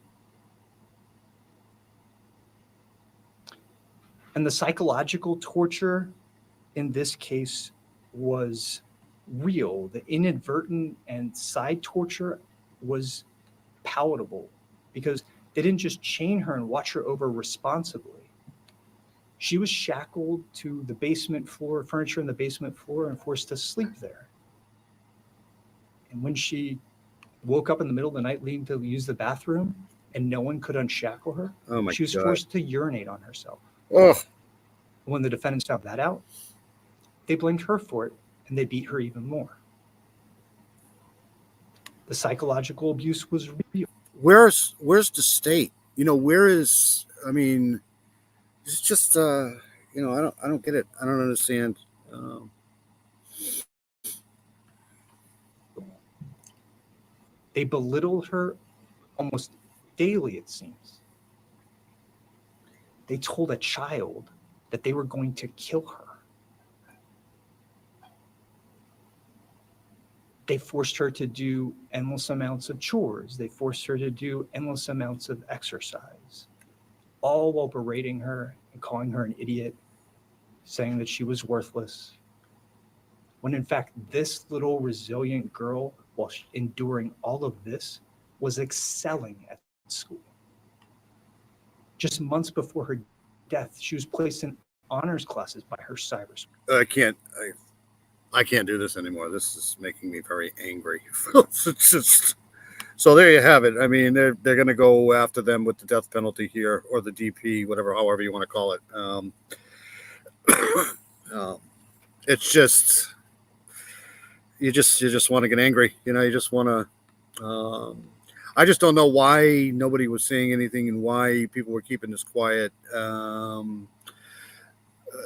And the psychological torture in this case was real. The inadvertent and side torture was palatable because they didn't just chain her and watch her over responsibly. She was shackled to the basement floor, furniture in the basement floor, and forced to sleep there. And when she woke up in the middle of the night leaving to use the bathroom and no one could unshackle her, she was forced to urinate on herself. Ugh. When the defendants found that out, they blamed her for it and they beat her even more. The psychological abuse was real. Where's the state? Where is? I mean, it's just I don't get it. I don't understand. They belittled her almost daily, it seems. They told a child that they were going to kill her. They forced her to do endless amounts of chores. They forced her to do endless amounts of exercise, all while berating her and calling her an idiot, saying that she was worthless. When in fact, this little resilient girl, while enduring all of this, was excelling at school. Just months before her death, she was placed in honors classes by her cyber school. I can't do this anymore. This is making me very angry. It's just, so there you have it. I mean, they're going to go after them with the death penalty here, or the DP, however you want to call it. It's just, you just want to get angry. You just want to. I just don't know why nobody was saying anything and why people were keeping this quiet.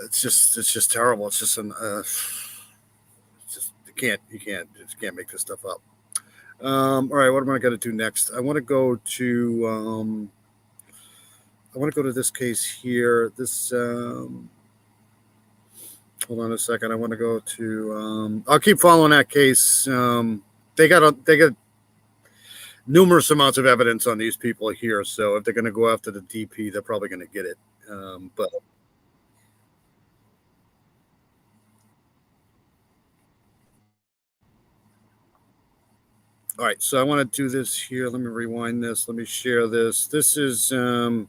It's just terrible. It's just you just can't make this stuff up. All right, what am I going to do next? I want to go to this case here. This hold on a second. I want to go to I'll keep following that case. They got numerous amounts of evidence on these people here, so if they're going to go after the DP, they're probably going to get it. But all right, so I want to do this here. Let me rewind this. Let me share this. This is another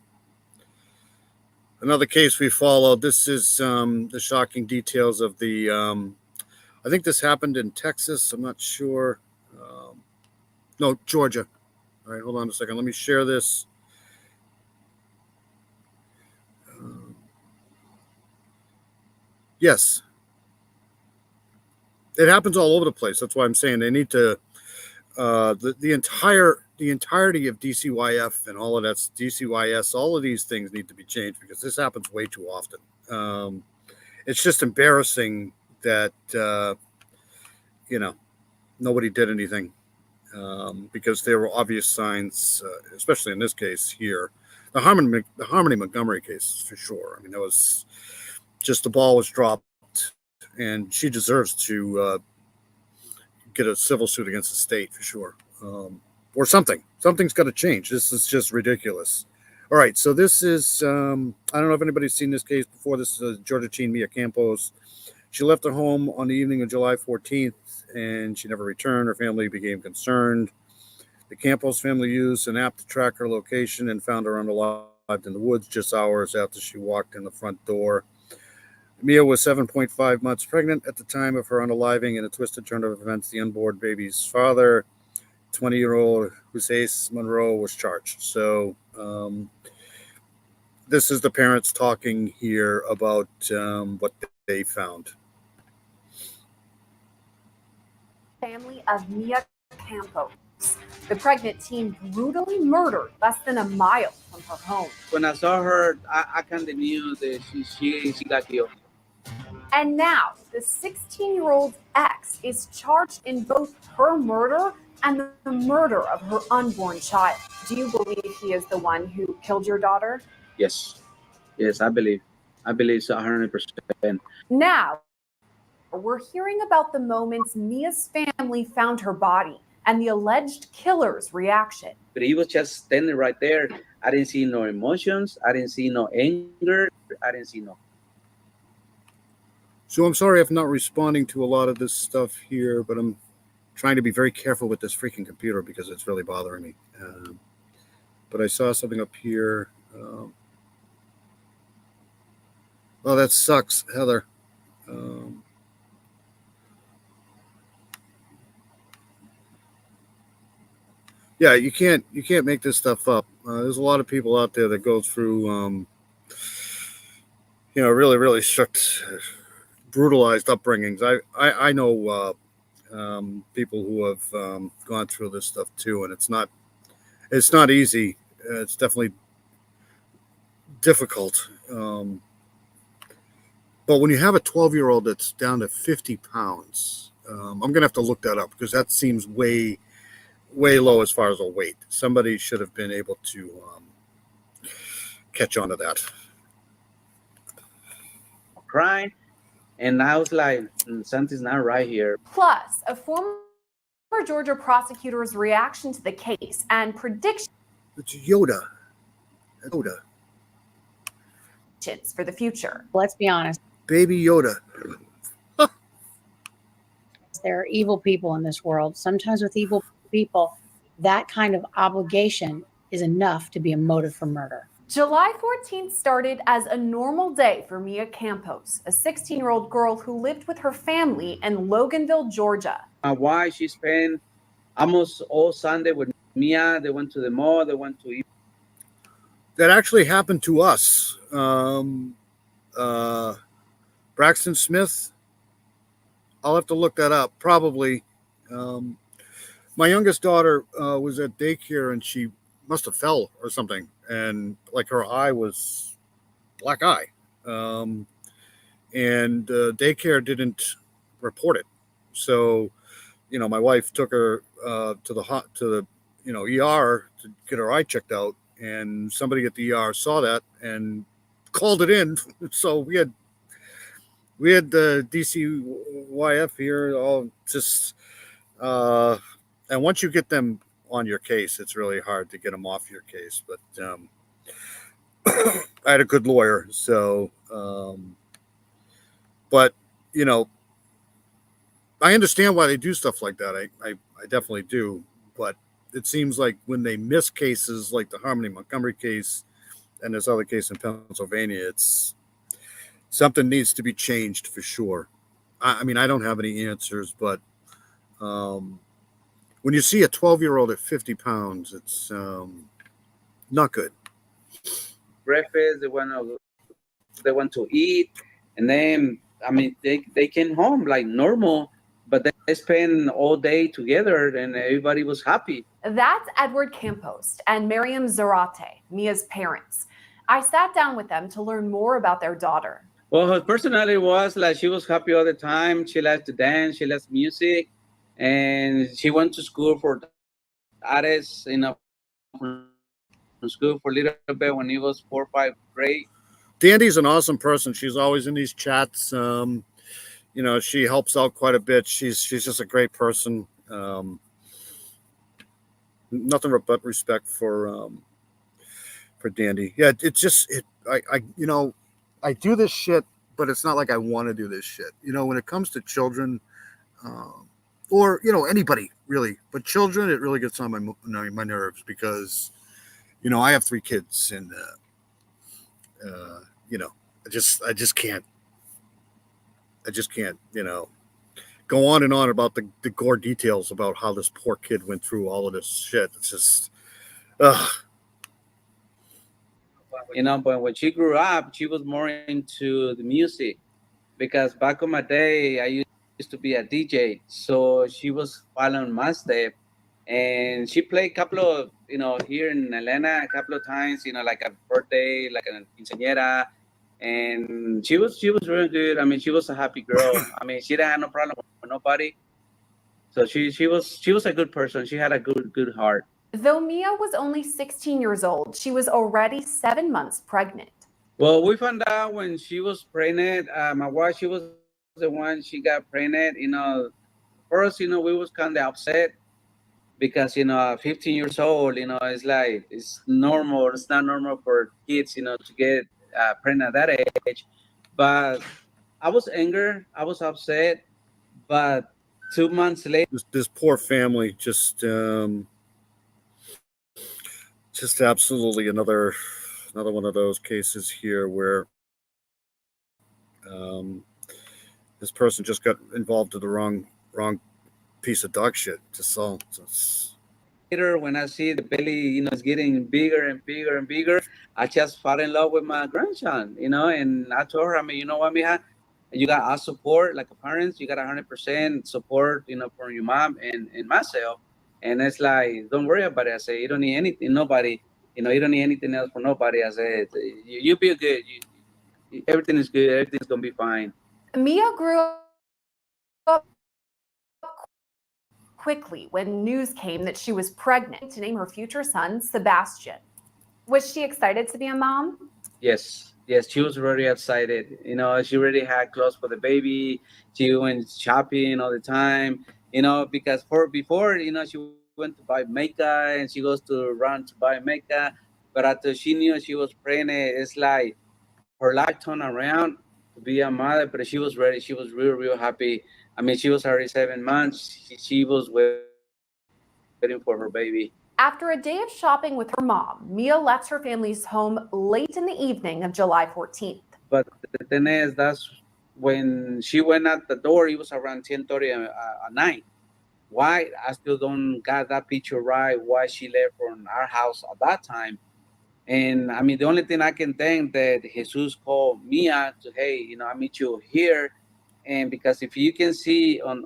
case we followed. This is the shocking details of the, I think this happened in Texas. I'm not sure. No, Georgia. All right, hold on a second. Let me share this. Yes, it happens all over the place. That's why I'm saying they need to the entirety of DCYF and all of that's DCYS. All of these things need to be changed because this happens way too often. It's just embarrassing that nobody did anything because there were obvious signs, especially in this case here, the Harmony Montgomery case for sure. I mean, that was just the ball was dropped, and she deserves to get a civil suit against the state for sure, or something. Something's got to change. This is just ridiculous. All right, so this is I don't know if anybody's seen this case before. This is Georgia teen Mia Campos. She left her home on the evening of July 14th, and she never returned. Her family became concerned. The Campos family used an app to track her location and found her unalived in the woods just hours after she walked in the front door. Mia was 7.5 months pregnant at the time of her unaliving. In a twisted turn of events, the unborn baby's father, 20-year-old Jose Monroe, was charged. So this is the parents talking here about what they found. Family of Mia Campos, the pregnant teen brutally murdered less than a mile from her home. When I saw her, I kind of knew that she got killed. And now the 16-year-old's ex is charged in both her murder and the murder of her unborn child. Do you believe he is the one who killed your daughter? Yes, I believe so 100%. Now, we're hearing about the moments Mia's family found her body and the alleged killer's reaction. But he was just standing right there. I didn't see no emotions. I didn't see no anger. I didn't see no. So I'm sorry if I'm not responding to a lot of this stuff here, but I'm trying to be very careful with this freaking computer because it's really bothering me. But I saw something up here. Oh, that sucks, Heather. Yeah, you can't make this stuff up. There's a lot of people out there that go through, really, really strict, brutalized upbringings. I know people who have gone through this stuff too, and it's not easy. It's definitely difficult. But when you have a 12-year-old that's down to 50 pounds, I'm gonna have to look that up because that seems way low as far as a weight. Somebody should have been able to catch on to that. Crying, and I was like, something's not right here. Plus, a former Georgia prosecutor's reaction to the case and predictions It's Yoda. for the future. Let's be honest. Baby Yoda. There are evil people in this world. Sometimes with evil people, that kind of obligation is enough to be a motive for murder. July 14th started as a normal day for Mia Campos, a 16-year-old girl who lived with her family in Loganville, Georgia. My wife, she spent almost all Sunday with Mia. They went to the mall. They went to eat. That actually happened to us. Braxton Smith. I'll have to look that up. Probably. My youngest daughter was at daycare and she must have fell or something, and like her eye was black eye, and daycare didn't report it. So, my wife took her to the ER to get her eye checked out, and somebody at the ER saw that and called it in. So we had the DCYF here all just and once you get them on your case, it's really hard to get them off your case. But I had a good lawyer, so but I understand why they do stuff like that. I definitely do. But it seems like when they miss cases like the Harmony Montgomery case and this other case in Pennsylvania, it's something needs to be changed for sure. I mean, I don't have any answers, but when you see a 12-year-old at 50 pounds, it's not good. Breakfast, they want to eat, and then I mean they came home like normal, but they spent all day together, and everybody was happy. That's Edward Campos and Miriam Zarate, Mia's parents. I sat down with them to learn more about their daughter. Well, her personality was like she was happy all the time. She liked to dance, she likes music, and she went to school for artists, from school for a little bit when he was 4 or 5 grade. Dandy's an awesome person. She's always in these chats. She helps out quite a bit. She's just a great person. Nothing but respect for Dandy. Yeah, it's just I do this shit, but it's not like I want to do this shit. When it comes to children, or anybody really, but children, it really gets on my nerves because I have 3 kids, and I just can't go on and on about the gore details about how this poor kid went through all of this shit. It's just, ugh. But when she grew up, she was more into the music, because back in my day, I used to be a DJ. So she was following my step, and she played a couple of, here in Atlanta, a couple of times, like a birthday, like a quinceañera, and she was really good. I mean, she was a happy girl. I mean, she didn't have no problem with nobody. So she was a good person. She had a good heart. Though Mia was only 16 years old, she was already 7 months pregnant. Well, we found out when she was pregnant. My wife, she was the one, she got pregnant. First, we was kind of upset because 15 years old, it's like it's normal. It's not normal for kids, to get pregnant at that age. But I was angry. I was upset. But 2 months later, This poor family just absolutely another one of those cases here where this person just got involved in the wrong piece of dog shit. later, when I see the belly, is getting bigger and bigger and bigger, I just fall in love with my grandson, and I told her, I mean, you know what, mija, you got our support, like a parents, you got 100% support, from your mom and myself. And it's like, don't worry about it. I say, you don't need anything, nobody, you don't need anything else from nobody. I said, you be good. Everything is good. Everything's going to be fine. Mia grew up quickly when news came that she was pregnant to name her future son, Sebastian. Was she excited to be a mom? Yes, she was very excited. She already had clothes for the baby. She went shopping all the time, because before, she went to buy makeup, and she goes to run to buy makeup. But after she knew she was pregnant, it's like her life turned around to be a mother, but she was ready. She was real happy. I mean, she was already 7 months. She was waiting for her baby. After a day of shopping with her mom, Mia left her family's home late in the evening of July 14th. But the thing is, that's when she went out the door, it was around 10:30 at night. Why? I still don't got that picture right, why she left from our house at that time. And I mean, the only thing I can think that Jesus called Mia to, hey, I meet you here. And because if you can see on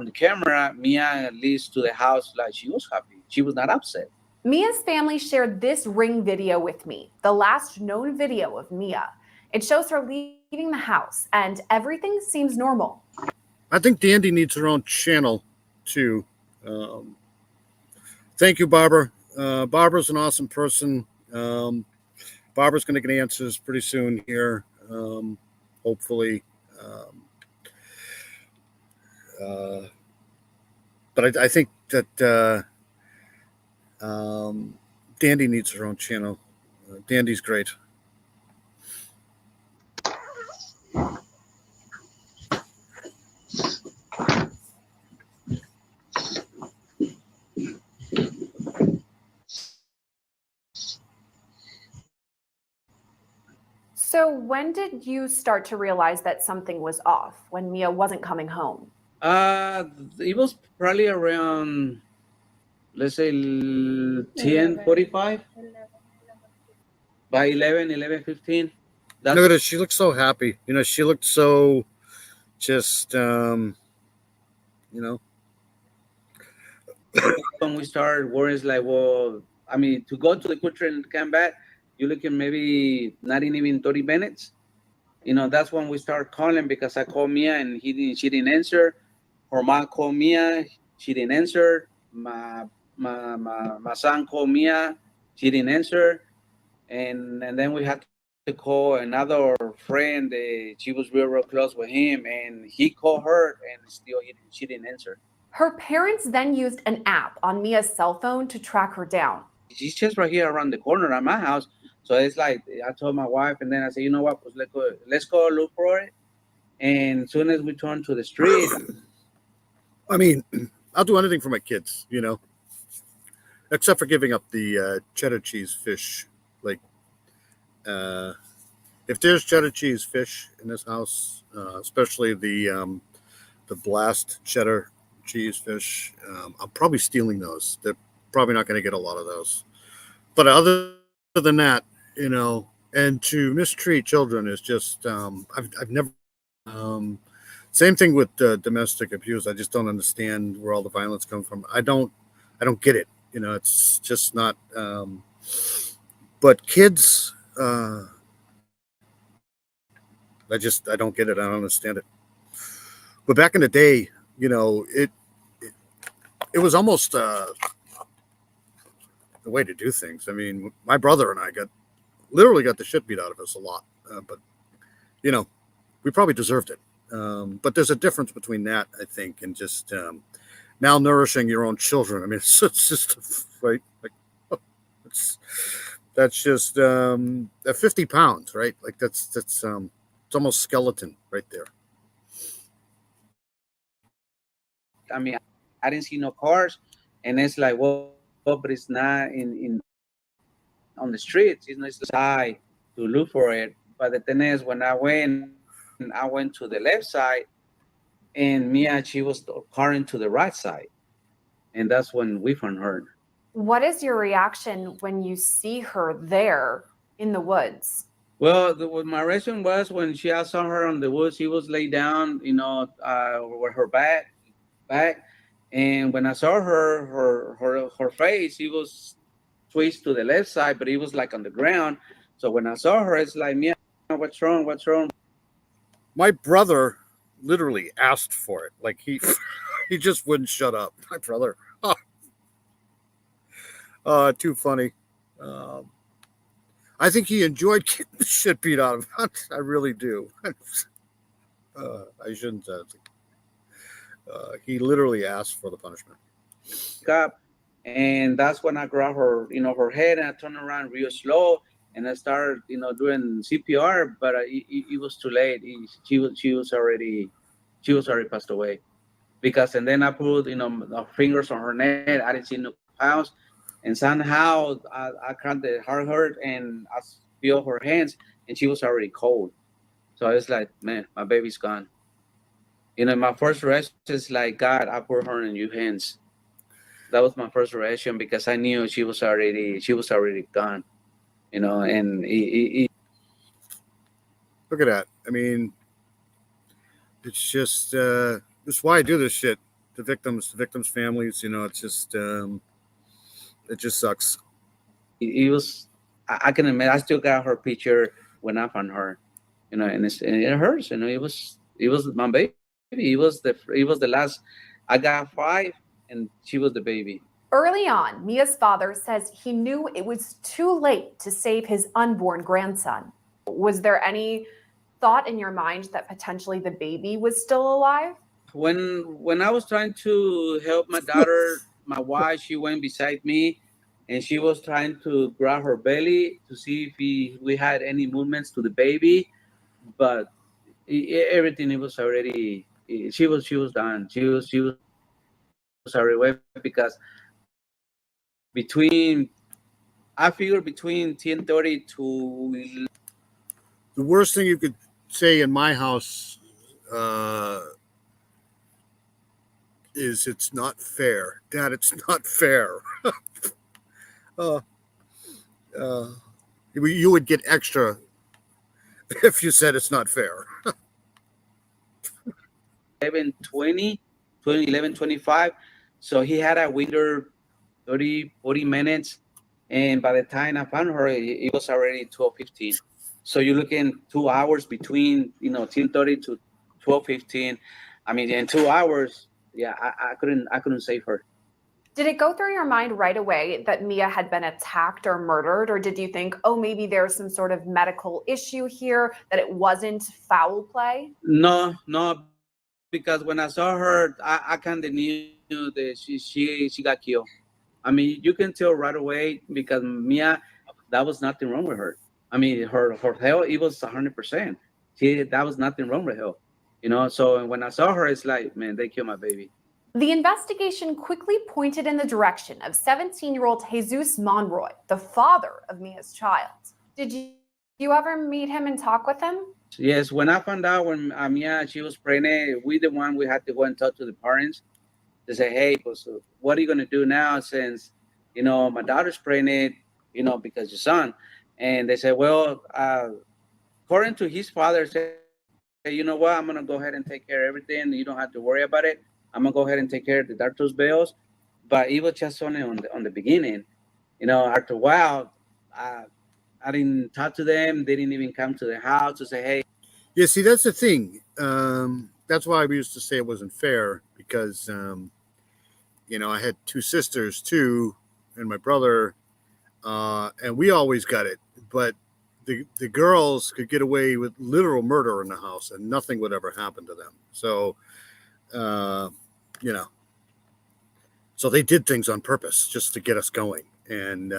the camera, Mia leads to the house like she was happy. She was not upset. Mia's family shared this ring video with me, the last known video of Mia. It shows her leaving the house and everything seems normal. I think Dandy needs her own channel too. Thank you, Barbara. Barbara's an awesome person. Barbara's going to get answers pretty soon here, hopefully. But I think that Dandy needs her own channel. Dandy's great. So when did you start to realize that something was off, when Mia wasn't coming home? It was probably around let's say 10:45 by 11:15. Look at her. She looks so happy. You know, she looked so just, you know. When we start worries like, well, I mean, to go to the country and come back, you're looking maybe not in even 30 minutes. You know, that's when we start calling because I called Mia and she didn't answer. Her mom called Mia, she didn't answer. My son called Mia, she didn't answer. And then we had to call another friend. She was real close with him, and he called her, and still she didn't answer. Her parents then used an app on Mia's cell phone to track her down. She's just right here around the corner at my house. So it's like I told my wife, and then I said, you know what, pues let's go look for it. And as soon as we turn to the street, I mean, I'll do anything for my kids, you know, except for giving up the cheddar cheese fish. Like, if there's cheddar cheese fish in this house, especially the blast cheddar cheese fish, I'm probably stealing those. They're probably not going to get a lot of those. But other than that, you know, and to mistreat children is just, I've never, same thing with domestic abuse. I just don't understand where all the violence comes from. I don't get it. You know, it's just not, but kids, I don't get it. I don't understand it. But back in the day, you know, it was almost the way to do things. I mean, my brother and I literally got the shit beat out of us a lot. But, you know, we probably deserved it. But there's a difference between that, I think, and just malnourishing your own children. I mean, it's just right. Like, that's just 50 pounds, right? Like that's it's almost skeleton right there. I mean, I didn't see no cars, and it's like, well, but it's not in on the streets. It's not side to look for it. But the thing is, when I went to the left side, and Mia, she was turning to the right side, and that's when we found her. What is your reaction when you see her there in the woods? Well, what my reaction was when I saw her on the woods, she was laid down, you know, with her back, and when I saw her face, she was twist to the left side, but it was like on the ground. So when I saw her, it's like, Mia, what's wrong? What's wrong? My brother literally asked for it. Like he just wouldn't shut up. My brother. Too funny. I think he enjoyed getting the shit beat out of him. I really do. I shouldn't say it. He literally asked for the punishment. Up, and that's when I grabbed her, you know, her head, and I turned around real slow, and I started, you know, doing CPR, but it was too late. She was already passed away, because and then I put, you know, the fingers on her neck. I didn't see no pounds, and somehow I cracked the heart hurt, and I feel her hands, and she was already cold. So it's like, man, my baby's gone. You know, my first reaction is like, God, I put her in your hands. That was my first reaction because I knew she was already gone. You know, and look at that. I mean, it's just that's why I do this shit. The victims' families. You know, it's just it just sucks. it was. I can admit, I still got her picture when I found her. You know, and it hurts. You know, it was my baby. It was the last. I got 5, and she was the baby. Early on, Mia's father says he knew it was too late to save his unborn grandson. Was there any thought in your mind that potentially the baby was still alive? When I was trying to help my daughter, my wife, she went beside me, and she was trying to grab her belly to see if we had any movements to the baby, but everything, it was already. She was done. She was already away because I figured between 10:30 to. The worst thing you could say in my house is it's not fair. Dad, it's not fair. uh, you would get extra if you said it's not fair. 11:20, 11:25. So he had a window 30, 40 minutes. And by the time I found her, it was already 12:15. So you're looking 2 hours between, 10:30 to 12:15. I mean, in 2 hours, yeah, I couldn't save her. Did it go through your mind right away that Mia had been attacked or murdered? Or did you think, oh, maybe there's some sort of medical issue here, that it wasn't foul play? No, because when I saw her, I kind of knew that she got killed. I mean, you can tell right away because Mia, that was nothing wrong with her. I mean, her health, it was 100%. That was nothing wrong with her. So when I saw her, it's like, man, they killed my baby. The investigation quickly pointed in the direction of 17-year-old Jesus Monroy, the father of Mia's child. Did you ever meet him and talk with him? Yes, when I found out when Mia, she was pregnant, we had to go and talk to the parents to say, hey, so what are you going to do now since, my daughter's pregnant, because your son. And they said, well, according to his father, said, hey, you know what, I'm going to go ahead and take care of everything. You don't have to worry about it. I'm going to go ahead and take care of the doctor's bills. But it was just only on the beginning. After a while, I didn't talk to them. They didn't even come to the house to say, hey. Yeah, see, that's the thing. That's why we used to say it wasn't fair because, I had two sisters too, and my brother, and we always got it. But the girls could get away with literal murder in the house, and nothing would ever happen to them. So, so they did things on purpose just to get us going, and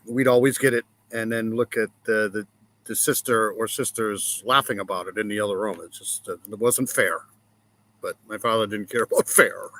we'd always get it, and then look at the sister or sisters laughing about it in the other room. It's just it wasn't fair. But my father didn't care about fair.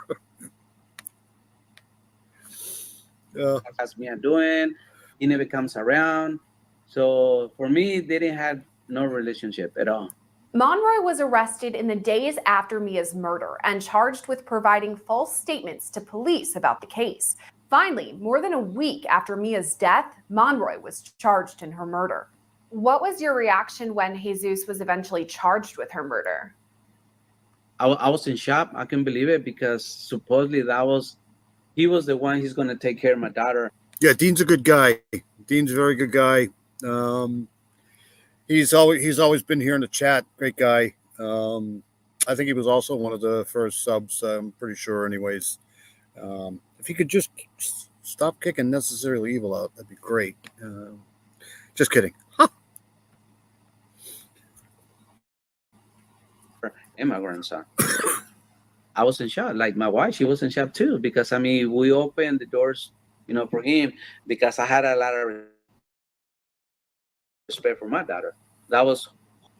How's Mia doing? He never comes around. So for me, they didn't have no relationship at all. Monroy was arrested in the days after Mia's murder and charged with providing false statements to police about the case. Finally, more than a week after Mia's death, Monroy was charged in her murder. What was your reaction when Jesus was eventually charged with her murder? I was in shock. I couldn't believe it because supposedly he was the one who's going to take care of my daughter. Yeah, Dean's a good guy. Dean's a very good guy. He's always been here in the chat. Great guy. I think he was also one of the first subs. I'm pretty sure. Anyways, if he could just stop kicking necessarily evil out, that'd be great. Just kidding. And my grandson. I was in shock. Like my wife, she was in shock too because we opened the doors, for him because I had a lot of respect for my daughter. That was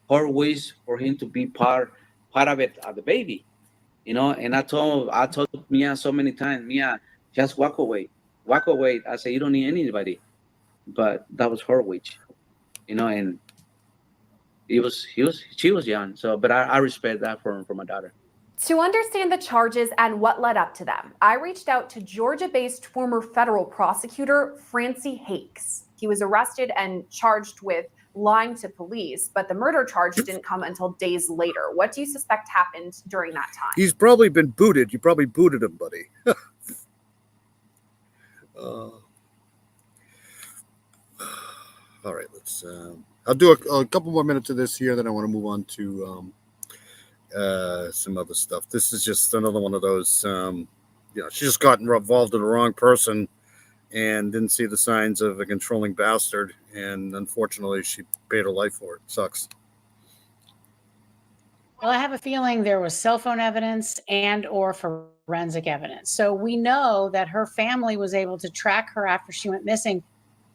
her wish for him to be part of it, of the baby, And I told Mia so many times, Mia, just walk away. I said, you don't need anybody, but that was her wish, and she was young. So, but I respect that for my daughter. To understand the charges and what led up to them, I reached out to Georgia-based former federal prosecutor Francie Hakes. He was arrested and charged with lying to police, but the murder charge didn't come until days later. What do you suspect happened during that time? He's probably been booted. You probably booted him, buddy. All right, let's. I'll do a couple more minutes of this here, then I want to move on to some other stuff. This is just another one of those. She just got involved in the wrong person and didn't see the signs of a controlling bastard, and unfortunately, she paid her life for it. Sucks. Well, I have a feeling there was cell phone evidence and or forensic evidence. So we know that her family was able to track her after she went missing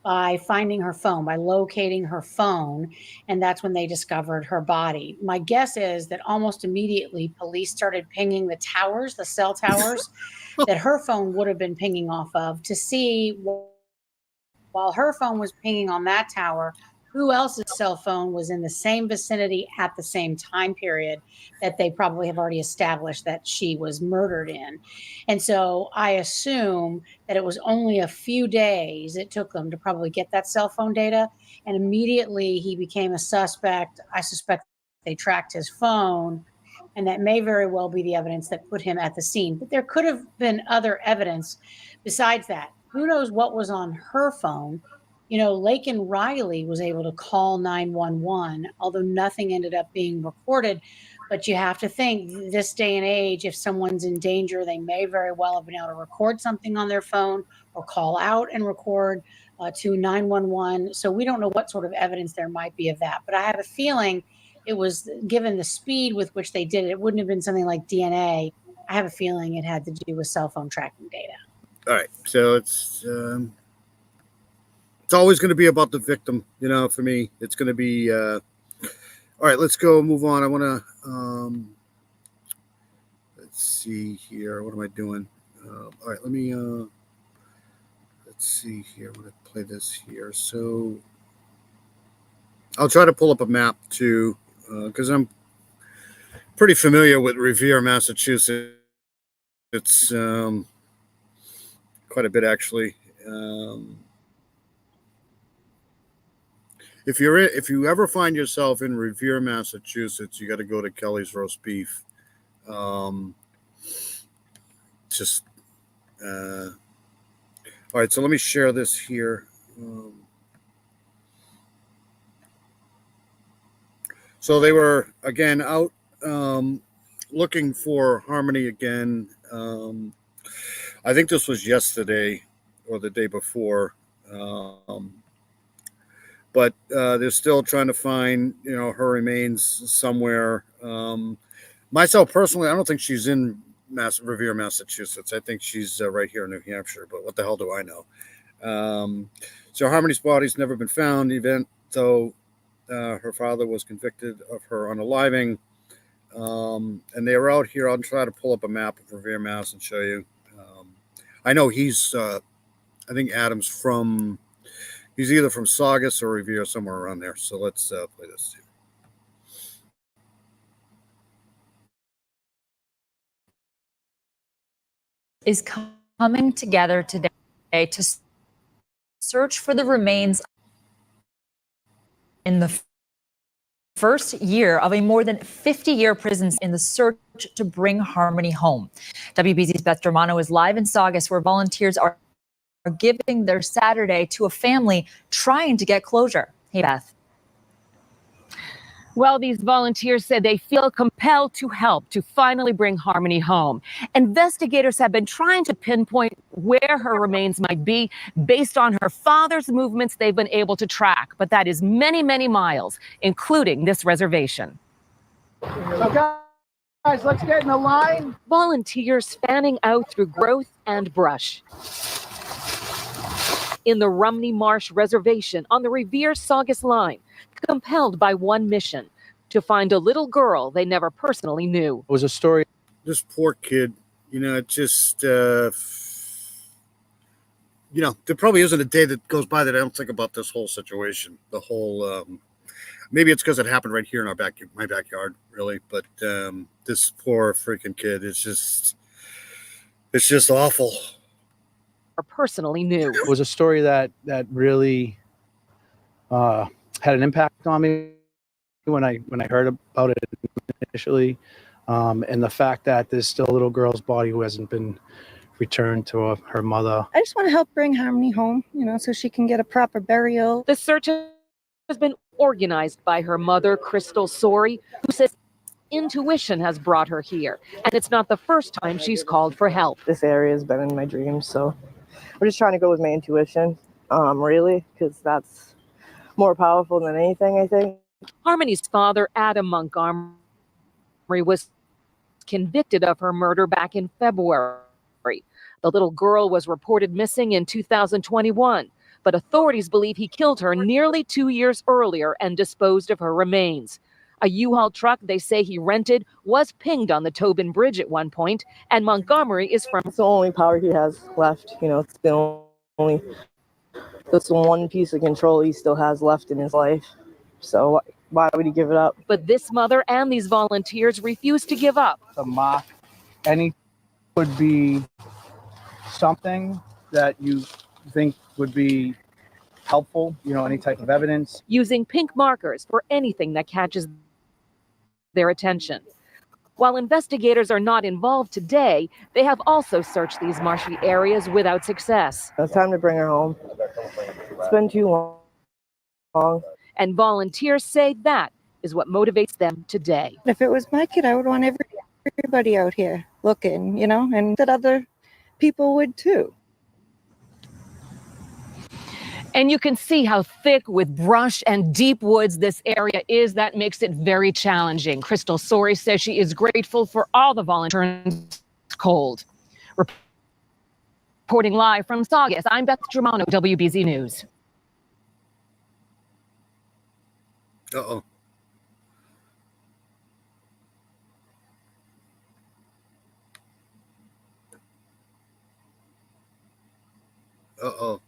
by finding her phone, by locating her phone, and that's when they discovered her body. My guess is that almost immediately police started pinging the towers, the cell towers, that her phone would have been pinging off of to see, while her phone was pinging on that tower, who else's cell phone was in the same vicinity at the same time period that they probably have already established that she was murdered in. And so I assume that it was only a few days it took them to probably get that cell phone data. And immediately he became a suspect. I suspect they tracked his phone. And that may very well be the evidence that put him at the scene. But there could have been other evidence besides that. Who knows what was on her phone? You know, Laken Riley was able to call 911, although nothing ended up being recorded. But you have to think this day and age, if someone's in danger, they may very well have been able to record something on their phone or call out and record to 911. So we don't know what sort of evidence there might be of that. But I have a feeling it was, given the speed with which they did it, it wouldn't have been something like DNA. I have a feeling it had to do with cell phone tracking data. All right. So it's always going to be about the victim. You know, for me, it's going to be, all right, let's go move on. I want to, let's see here. What am I doing? All right, let me, let's see here. I'm going to play this here. So I'll try to pull up a map too, because I'm pretty familiar with Revere, Massachusetts. It's quite a bit, actually. If you ever find yourself in Revere, Massachusetts, you got to go to Kelly's Roast Beef. Just all right. So let me share this here. So they were again out looking for Harmony again. I think this was yesterday or the day before. But they're still trying to find, you know, her remains somewhere. Myself personally, I don't think she's in Revere, Massachusetts. I think she's right here in New Hampshire. But what the hell do I know? So Harmony's body's never been found. Even though her father was convicted of her unaliving, and they were out here. I'll try to pull up a map of Revere, Mass, and show you. I know he's. I think Adam's from. He's either from Saugus or Revere, somewhere around there. So let's play this. Is coming together today to search for the remains in the first year of a more than 50-year prison in the search to bring Harmony home. WBZ's Beth Germano is live in Saugus, where volunteers are giving their Saturday to a family trying to get closure. Hey, Beth. Well, these volunteers said they feel compelled to help to finally bring Harmony home. Investigators have been trying to pinpoint where her remains might be based on her father's movements they've been able to track. But that is many, many miles, including this reservation. So guys, let's get in the line. Volunteers fanning out through growth and brush in the Rumney Marsh Reservation on the Revere-Saugus line, compelled by one mission: to find a little girl they never personally knew. It was a story. This poor kid, you know, it just, you know, there probably isn't a day that goes by that I don't think about this whole situation. The whole, maybe it's because it happened right here in my backyard, really. But this poor freaking kid is it's just awful. Or personally knew. It was a story that really had an impact on me when I heard about it initially, and the fact that there's still a little girl's body who hasn't been returned to her mother. I just want to help bring Harmony home, you know, so she can get a proper burial. The search has been organized by her mother, Crystal Sori, who says intuition has brought her here, and it's not the first time she's called for help. This area has been in my dreams, so we're just trying to go with my intuition, really, because that's more powerful than anything, I think. Harmony's father, Adam Montgomery, was convicted of her murder back in February. The little girl was reported missing in 2021, but authorities believe he killed her nearly 2 years earlier and disposed of her remains. A U-Haul truck they say he rented was pinged on the Tobin Bridge at one point, and Montgomery is from... It's the only power he has left, you know, it's the only That's the one piece of control he still has left in his life. So why would he give it up? But this mother and these volunteers refuse to give up. The mock, any would be something that you think would be helpful, any type of evidence. Using pink markers for anything that catches their attention. While investigators are not involved today, they have also searched these marshy areas without success. It's time to bring her home. It's been too long. And volunteers say that is what motivates them today. If it was my kid, I would want everybody out here looking, and that other people would too. And you can see how thick with brush and deep woods this area is. That makes it very challenging. Crystal Sori says she is grateful for all the volunteers. Cold. Reporting live from Saugus, I'm Beth Germano, WBZ News. Uh-oh. Uh-oh.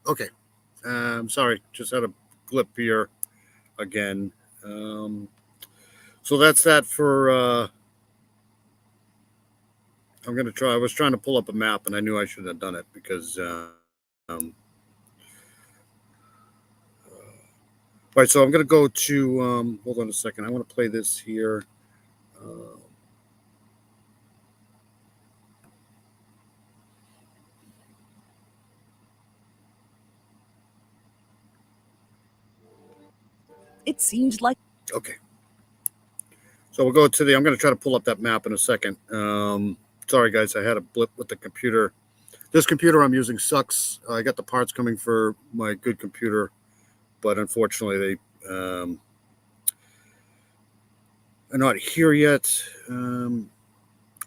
Okay. Sorry, just had a glip here again. So that's that for I'm going to try. I was trying to pull up a map, and I knew I shouldn't have done it because all right, so I'm going to go to hold on a second. I want to play this here. It seems like. Okay. So we'll go to I'm going to try to pull up that map in a second. Sorry, guys, I had a blip with the computer. This computer I'm using sucks. I got the parts coming for my good computer, but unfortunately they are not here yet. All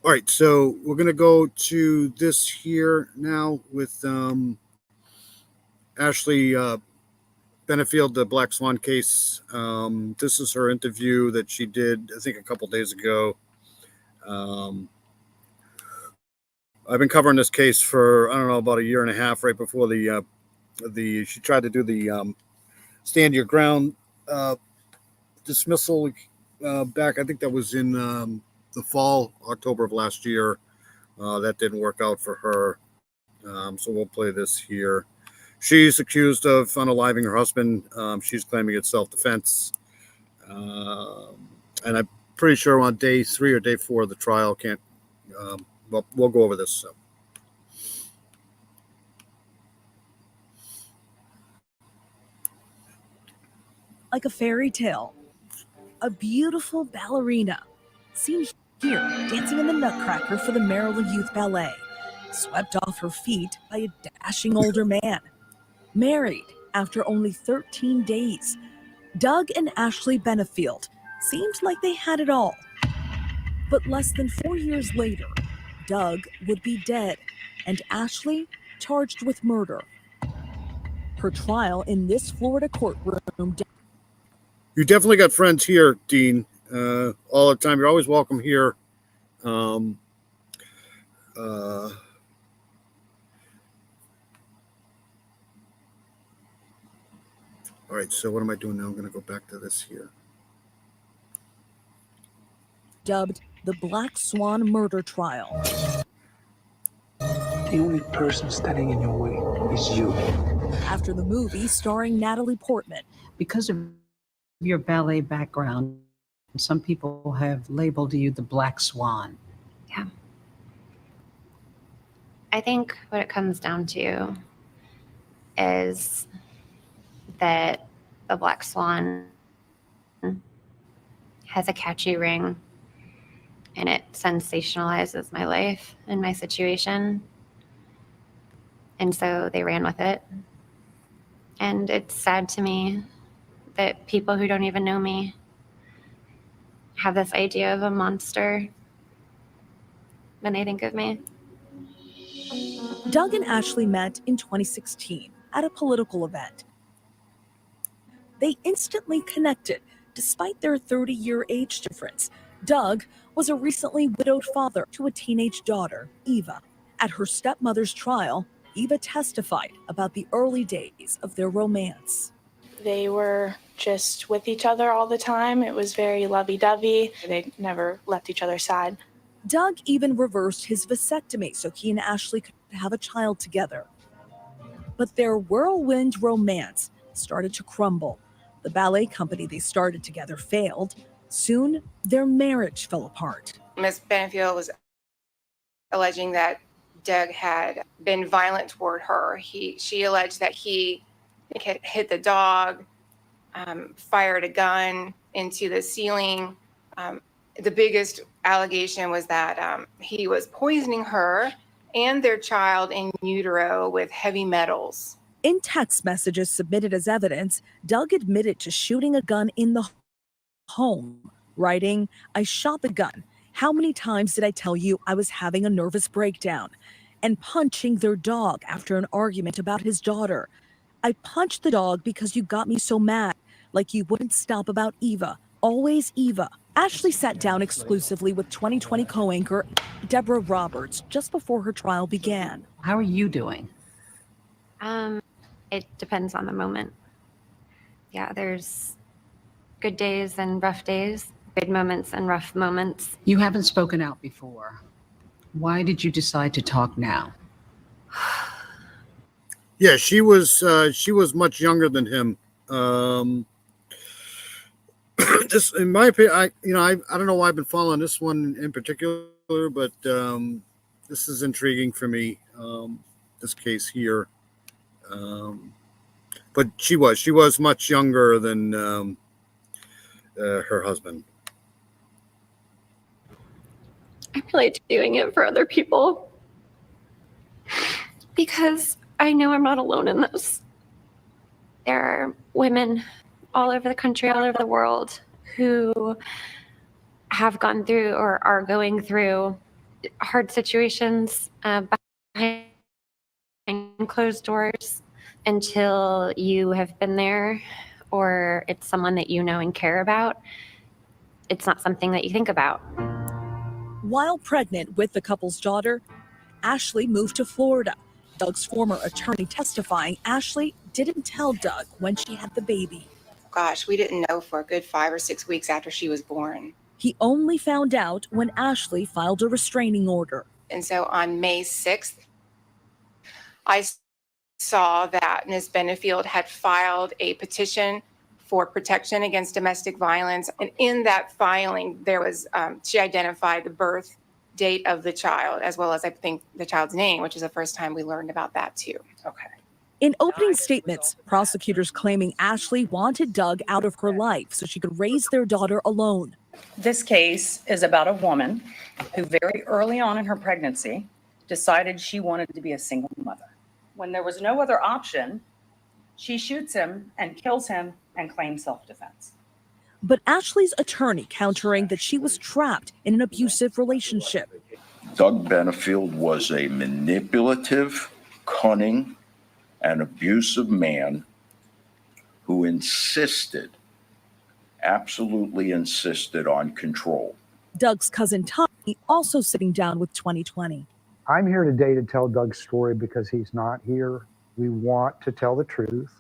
right, so we're going to go to this here now with Ashley Benefield, the Black Swan case. This is her interview that she did, I think, a couple days ago. I've been covering this case for, I don't know, about a year and a half, right before she tried to do the stand your ground dismissal back. I think that was in the fall, October of last year. That didn't work out for her. So we'll play this here. She's accused of unaliving her husband. She's claiming it's self-defense. And I'm pretty sure on day 3 or day 4 of the trial, well, we'll go over this. So. Like a fairy tale. A beautiful ballerina seen here dancing in the Nutcracker for the Maryland Youth Ballet, swept off her feet by a dashing older man. Married after only 13 days, Doug and Ashley Benefield seemed like they had it all. But less than 4 years later, Doug would be dead and Ashley charged with murder. Her trial in this Florida courtroom. You definitely got friends here, Dean, all the time. You're always welcome here. All right, so what am I doing now? I'm going to go back to this here. Dubbed the Black Swan murder trial. The only person standing in your way is you. After the movie starring Natalie Portman. Because of your ballet background, some people have labeled you the Black Swan. Yeah. I think what it comes down to is that the Black Swan has a catchy ring and it sensationalizes my life and my situation. And so they ran with it. And it's sad to me that people who don't even know me have this idea of a monster when they think of me. Doug and Ashley met in 2016 at a political event. They instantly connected despite their 30-year age difference. Doug was a recently widowed father to a teenage daughter, Eva. At her stepmother's trial, Eva testified about the early days of their romance. They were just with each other all the time. It was very lovey-dovey. They never left each other's side. Doug even reversed his vasectomy so he and Ashley could have a child together. But their whirlwind romance started to crumble. The ballet company they started together failed. Soon, their marriage fell apart. Ms. Benefield was alleging that Doug had been violent toward her. She alleged that he had hit the dog, fired a gun into the ceiling. The biggest allegation was that he was poisoning her and their child in utero with heavy metals. In text messages submitted as evidence, Doug admitted to shooting a gun in the home, writing, "I shot the gun. How many times did I tell you I was having a nervous breakdown?" And punching their dog after an argument about his daughter. "I punched the dog because you got me so mad, like you wouldn't stop about Eva. Always Eva." Ashley sat down exclusively with 2020 co-anchor Deborah Roberts just before her trial began. How are you doing? It depends on the moment. Yeah, there's good days and rough days, good moments and rough moments. You haven't spoken out before. Why did you decide to talk now? Yeah, she was much younger than him. Just in my opinion, I don't know why I've been following this one in particular, but this is intriguing for me. This case here, but she was much younger than her husband. I relate to doing it for other people because I know I'm not alone in this. There are women all over the country, all over the world who have gone through or are going through hard situations behind closed doors until you have been there or it's someone that you know and care about. It's not something that you think about. While pregnant with the couple's daughter, Ashley moved to Florida. Doug's former attorney testifying Ashley didn't tell Doug when she had the baby. Gosh, we didn't know for a good 5 or 6 weeks after she was born. He only found out when Ashley filed a restraining order. And so on May 6th, I saw that Ms. Benefield had filed a petition for protection against domestic violence. And in that filing, there was, she identified the birth date of the child, as well as I think the child's name, which is the first time we learned about that too. Okay. In opening statements, prosecutors claiming Ashley wanted Doug out of her life so she could raise their daughter alone. This case is about a woman who very early on in her pregnancy decided she wanted to be a single mother. When there was no other option, she shoots him and kills him and claims self-defense. But Ashley's attorney countering that she was trapped in an abusive relationship. Doug Benefield was a manipulative, cunning, and abusive man who absolutely insisted on control. Doug's cousin Tommy also sitting down with 2020. I'm here today to tell Doug's story because he's not here. We want to tell the truth.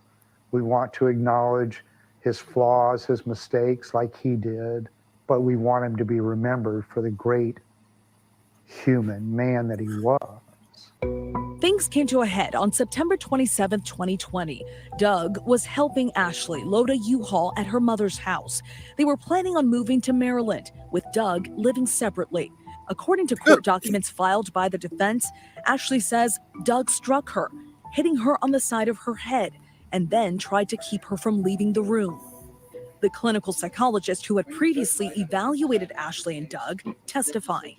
We want to acknowledge his flaws, his mistakes like he did, but we want him to be remembered for the great human man that he was. Things came to a head on September 27, 2020. Doug was helping Ashley load a U-Haul at her mother's house. They were planning on moving to Maryland, with Doug living separately. According to court documents filed by the defense, Ashley says Doug struck her, hitting her on the side of her head, and then tried to keep her from leaving the room. The clinical psychologist who had previously evaluated Ashley and Doug testifying.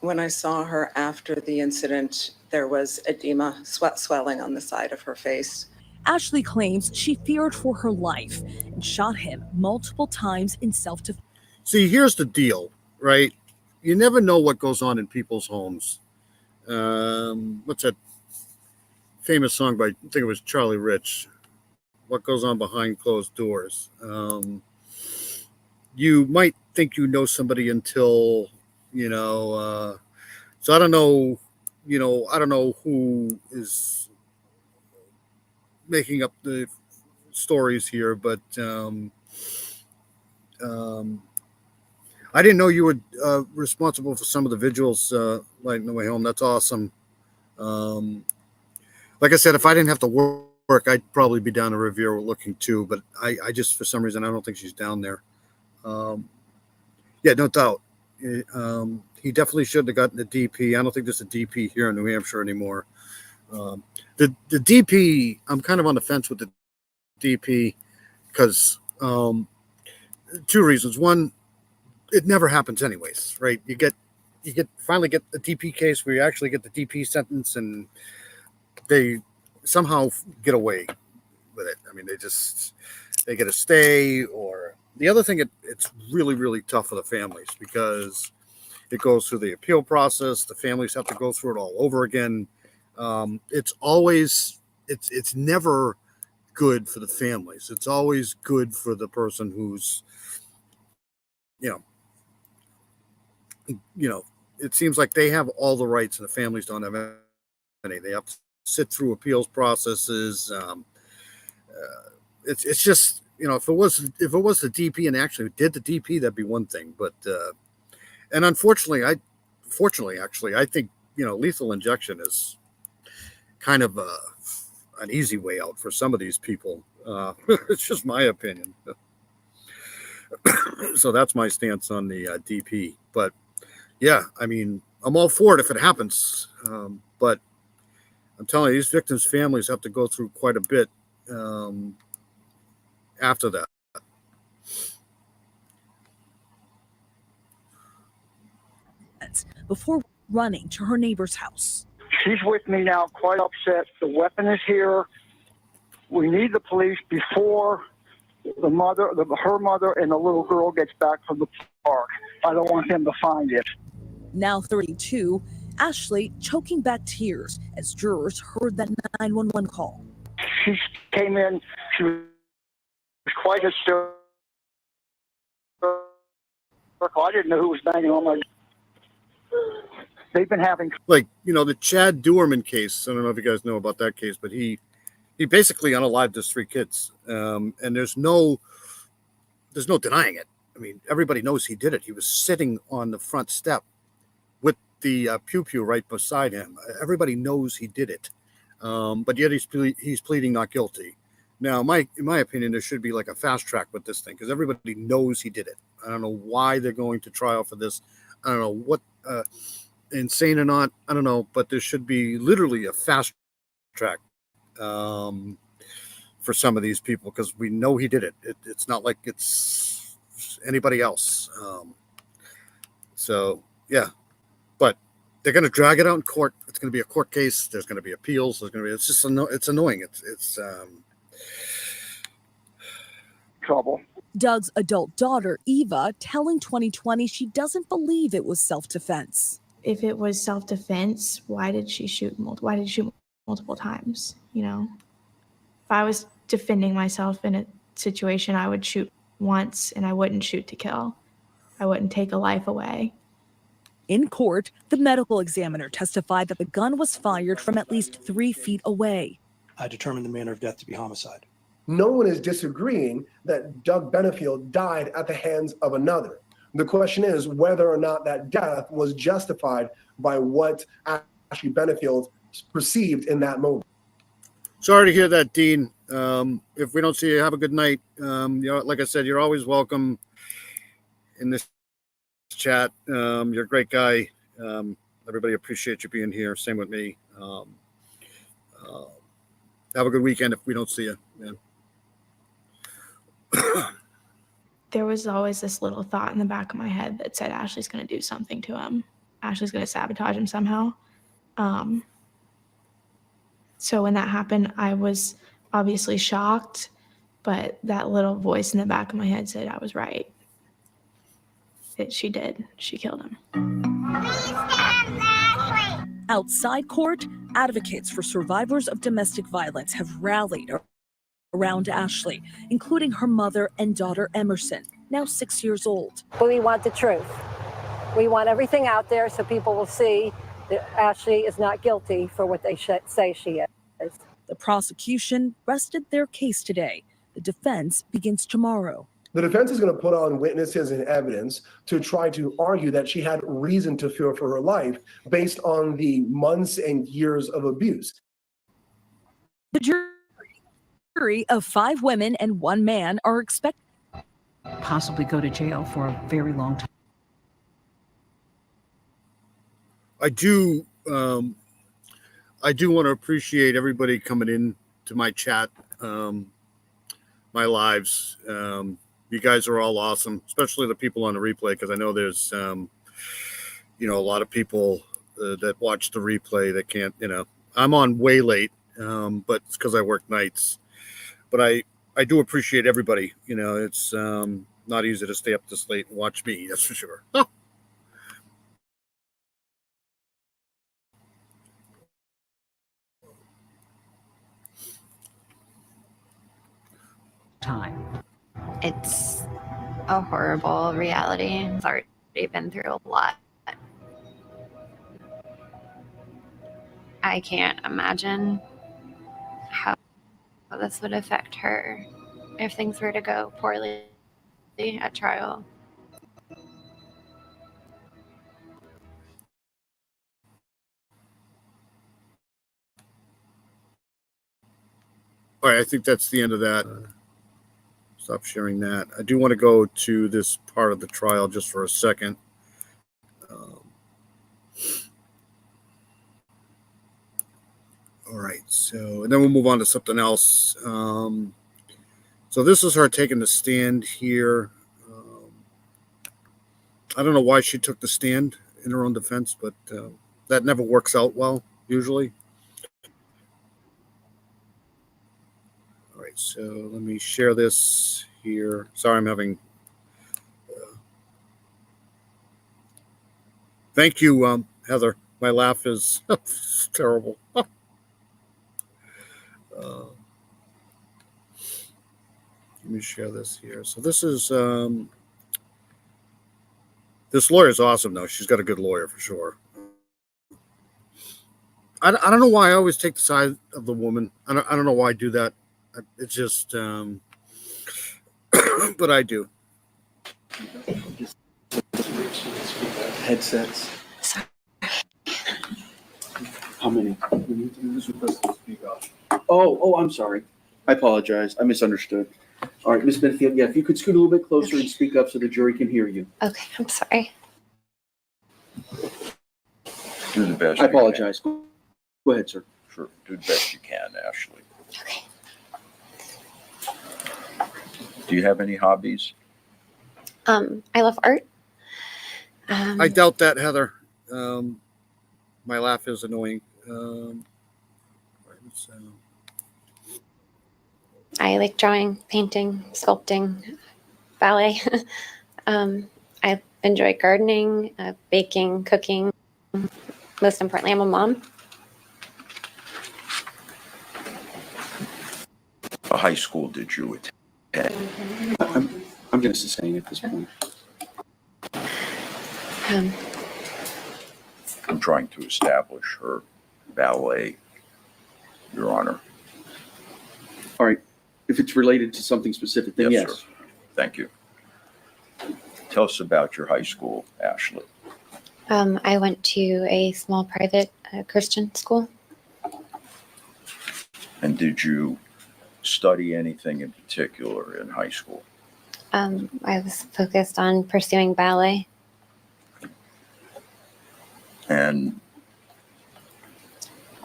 When I saw her after the incident, there was edema, sweat swelling on the side of her face. Ashley claims she feared for her life and shot him multiple times in self-defense. See, here's the deal, right? You never know what goes on in people's homes. What's that famous song by, I think it was Charlie Rich, what goes on behind closed doors? You might think you know somebody until, so I don't know, I don't know who is making up the stories here, but I didn't know you were responsible for some of the vigils lighting the way home. That's awesome. Like I said, if I didn't have to work, I'd probably be down to Revere looking too, but I just, for some reason, I don't think she's down there. Yeah, no doubt. He definitely should have gotten the DP. I don't think there's a DP here in New Hampshire anymore. The DP, I'm kind of on the fence with the DP because two reasons. One, it never happens anyways, right? You finally get the DP case where you actually get the DP sentence and they somehow get away with it. I mean, they get a stay. Or the other thing, it's really, really tough for the families because it goes through the appeal process. The families have to go through it all over again. It's never good for the families. It's always good for the person who's, it seems like they have all the rights and the families don't have any. They have to sit through appeals processes. It's just, if it was the DP and actually did the DP, that'd be one thing. But and unfortunately, I think lethal injection is kind of an easy way out for some of these people. It's just my opinion. So that's my stance on the DP. But yeah, I mean, I'm all for it if it happens. But I'm telling you, these victims' families have to go through quite a bit after that. Before running to her neighbor's house. She's with me now, quite upset. The weapon is here. We need the police before her mother and the little girl gets back from the park. I don't want them to find it. Now 32, Ashley choking back tears as jurors heard that 911 call. She came in, she was quite hysterical. I didn't know who was banging on my... They've been having... Like, the Chad Duerman case, I don't know if you guys know about that case, but he basically unalived his 3 kids. And there's no denying it. I mean, everybody knows he did it. He was sitting on the front step with the pew right beside him. Everybody knows he did it. But yet he's pleading not guilty. Now, in my opinion, there should be like a fast track with this thing because everybody knows he did it. I don't know why they're going to trial for this. I don't know what insane or not. I don't know, but there should be literally a fast track for some of these people because we know he did it. It's not like it's anybody else. So yeah, but they're going to drag it out in court. It's going to be a court case. There's going to be appeals. It's just it's annoying. It's trouble. Doug's adult daughter, Eva, telling 2020 she doesn't believe it was self-defense. If it was self-defense, why did she shoot multiple times? If I was defending myself in a situation, I would shoot once and I wouldn't shoot to kill. I wouldn't take a life away. In court, the medical examiner testified that the gun was fired from at least 3 feet away. I determined the manner of death to be homicide. No one is disagreeing that Doug Benefield died at the hands of another. The question is whether or not that death was justified by what Ashley Benefield perceived in that moment. Sorry to hear that, Dean. If we don't see you, have a good night. Like I said, you're always welcome in this chat. You're a great guy. Everybody appreciates you being here. Same with me. Have a good weekend if we don't see you, man. there was always this little thought in the back of my head that said Ashley's going to do something to him. Ashley's going to sabotage him somehow. So when that happened, I was obviously shocked, but that little voice in the back of my head said I was right. She did. She killed him. Outside court, advocates for survivors of domestic violence have rallied around Ashley, including her mother and daughter Emerson, now 6 years old. We want the truth. We want everything out there so people will see that Ashley is not guilty for what they say she is. The prosecution rested their case today. The defense begins tomorrow. The defense is going to put on witnesses and evidence to try to argue that she had reason to fear for her life based on the months and years of abuse. The jury of 5 women and 1 man are expected possibly go to jail for a very long time. I do want to appreciate everybody coming in to my chat, my lives. You guys are all awesome, especially the people on the replay, because I know there's, a lot of people that watch the replay that can't, I'm on way late, but it's because I work nights. But I do appreciate everybody. It's not easy to stay up this late and watch me, that's for sure. Oh. Time. It's a horrible reality. I've already been through a lot. I can't imagine how this would affect her if things were to go poorly at trial. All right, I think that's the end of that. Stop sharing that. I do want to go to this part of the trial just for a second. All right, so, and then we'll move on to something else. So this is her taking the stand here. I don't know why she took the stand in her own defense, but that never works out well, usually. All right, so let me share this here. Sorry, I'm having... Thank you, Heather. My laugh is terrible. Let me share this here. So this is... this lawyer is awesome, though. She's got a good lawyer, for sure. I don't know why I always take the side of the woman. I don't know why I do that. It's just... but I do. Headsets. Sorry. How many? This request to speak up. Oh, I'm sorry. I apologize. I misunderstood. All right, Ms. Benfield, yeah, if you could scoot a little bit closer and speak up so the jury can hear you. Okay, I'm sorry. Do the best. I apologize. Go ahead, sir. Sure. Do the best you can, Ashley. Okay. Do you have any hobbies? I love art. I doubt that, Heather. My laugh is annoying. I like drawing, painting, sculpting, ballet. I enjoy gardening, baking, cooking. Most importantly, I'm a mom. What high school did you attend? I'm going to sustain at this point. I'm trying to establish her ballet, Your Honor. All right. If it's related to something specific, then yes. Sir. Thank you. Tell us about your high school, Ashley. I went to a small private Christian school. And did you study anything in particular in high school? I was focused on pursuing ballet. And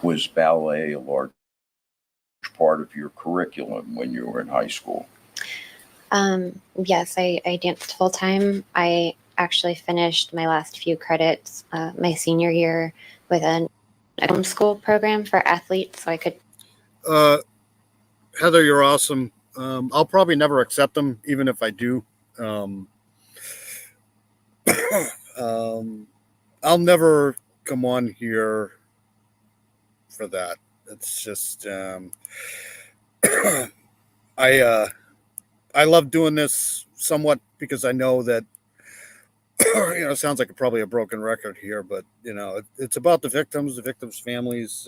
was ballet a large part of your curriculum when you were in high school? Yes, I danced full time. I actually finished my last few credits my senior year with a homeschool program for athletes, so I could. Heather, you're awesome. I'll probably never accept them, even if I do. Um, I'll never come on here for that. It's just I I love doing this somewhat because I know that it sounds like probably a broken record here, but it's about the victims' families.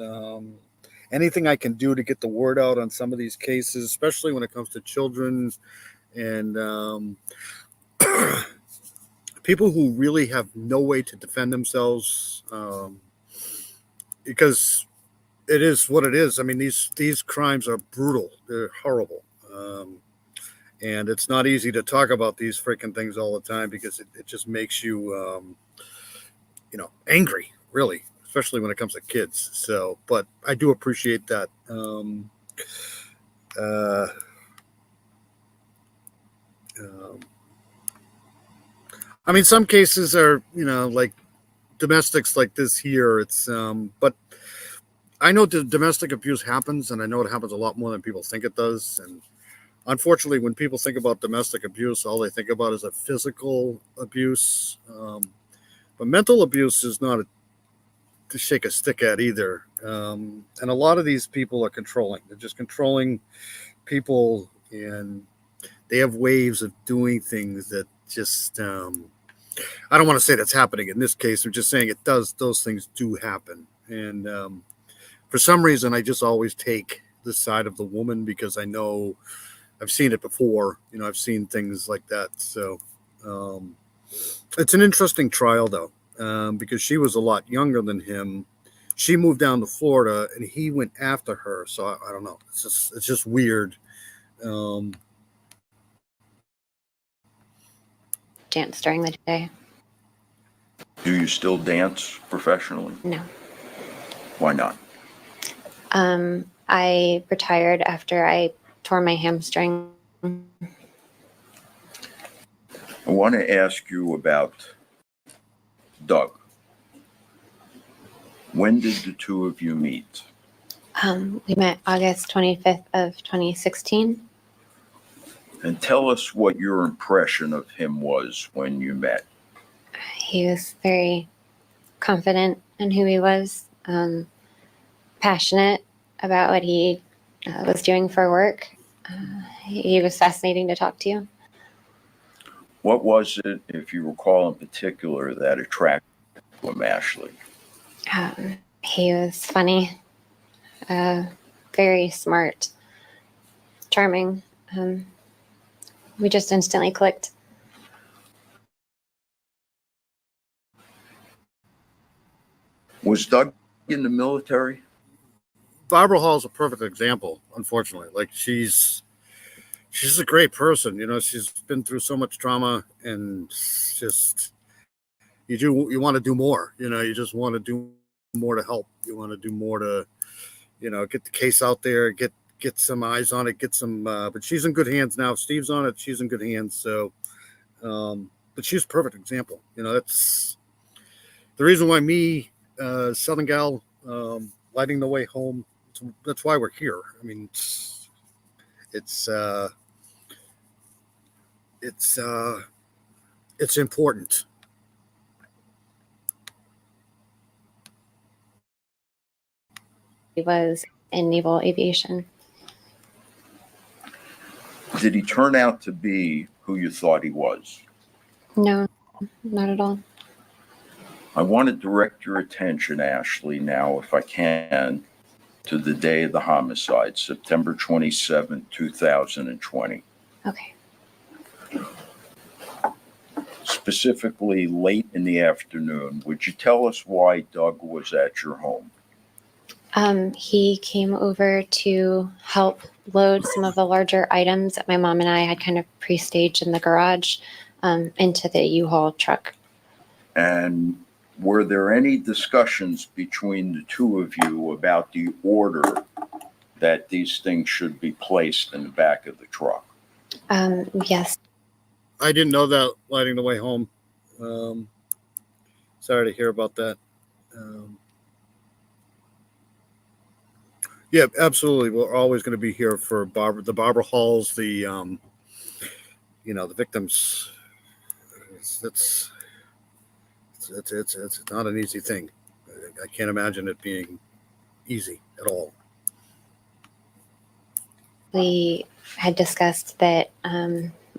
Anything I can do to get the word out on some of these cases, especially when it comes to children and people who really have no way to defend themselves, because it is what it is. I mean, these crimes are brutal. They're horrible. And it's not easy to talk about these freaking things all the time because it just makes you, angry, really, especially when it comes to kids. So, but I do appreciate that. I mean, some cases are, like domestics like this here. It's, but I know the domestic abuse happens, and I know it happens a lot more than people think it does. And unfortunately, when people think about domestic abuse, all they think about is a physical abuse. But mental abuse is not to shake a stick at either. And a lot of these people are controlling. They're just controlling people, and they have ways of doing things that just, I don't want to say that's happening in this case. I'm just saying it does. Those things do happen. And for some reason, I just always take the side of the woman because I know I've seen it before. I've seen things like that. So it's an interesting trial, though, because she was a lot younger than him. She moved down to Florida, and he went after her. So I don't know. It's just weird. Dance during the day. Do you still dance professionally? No. Why not? I retired after I tore my hamstring. I want to ask you about Doug. When did the two of you meet? We met August 25th of 2016. And tell us what your impression of him was when you met. He was very confident in who he was, passionate about what he was doing for work. He was fascinating to talk to. What was it, if you recall in particular, that attracted you to him, Ashley? He was funny, very smart, charming. We just instantly clicked. Was Doug in the military? Barbara Hall is a perfect example, unfortunately. Like she's a great person. She's been through so much trauma, and just you want to do more. You just want to do more to help. You want to do more to, get the case out there, get some eyes on it, get some. But she's in good hands now. If Steve's on it, she's in good hands. So, but she's a perfect example. That's the reason why me, Southern Gal, lighting the way home. That's why we're here. I mean, it's important. He was in naval aviation. Did he turn out to be who you thought he was? No, not at all. I want to direct your attention, Ashley, now, if I can, to the day of the homicide, September 27, 2020. Okay. Specifically late in the afternoon. Would you tell us why Doug was at your home? He came over to help load some of the larger items that my mom and I had kind of pre-staged in the garage into the U-Haul truck. And were there any discussions between the two of you about the order that these things should be placed in the back of the truck? Yes. I didn't know that lighting the way home. Um, Sorry to hear about that. Um, yeah, absolutely. We're always going to be here for the Barbara Halls, the victims. It's it's not an easy thing. I can't imagine it being easy at all. We had discussed that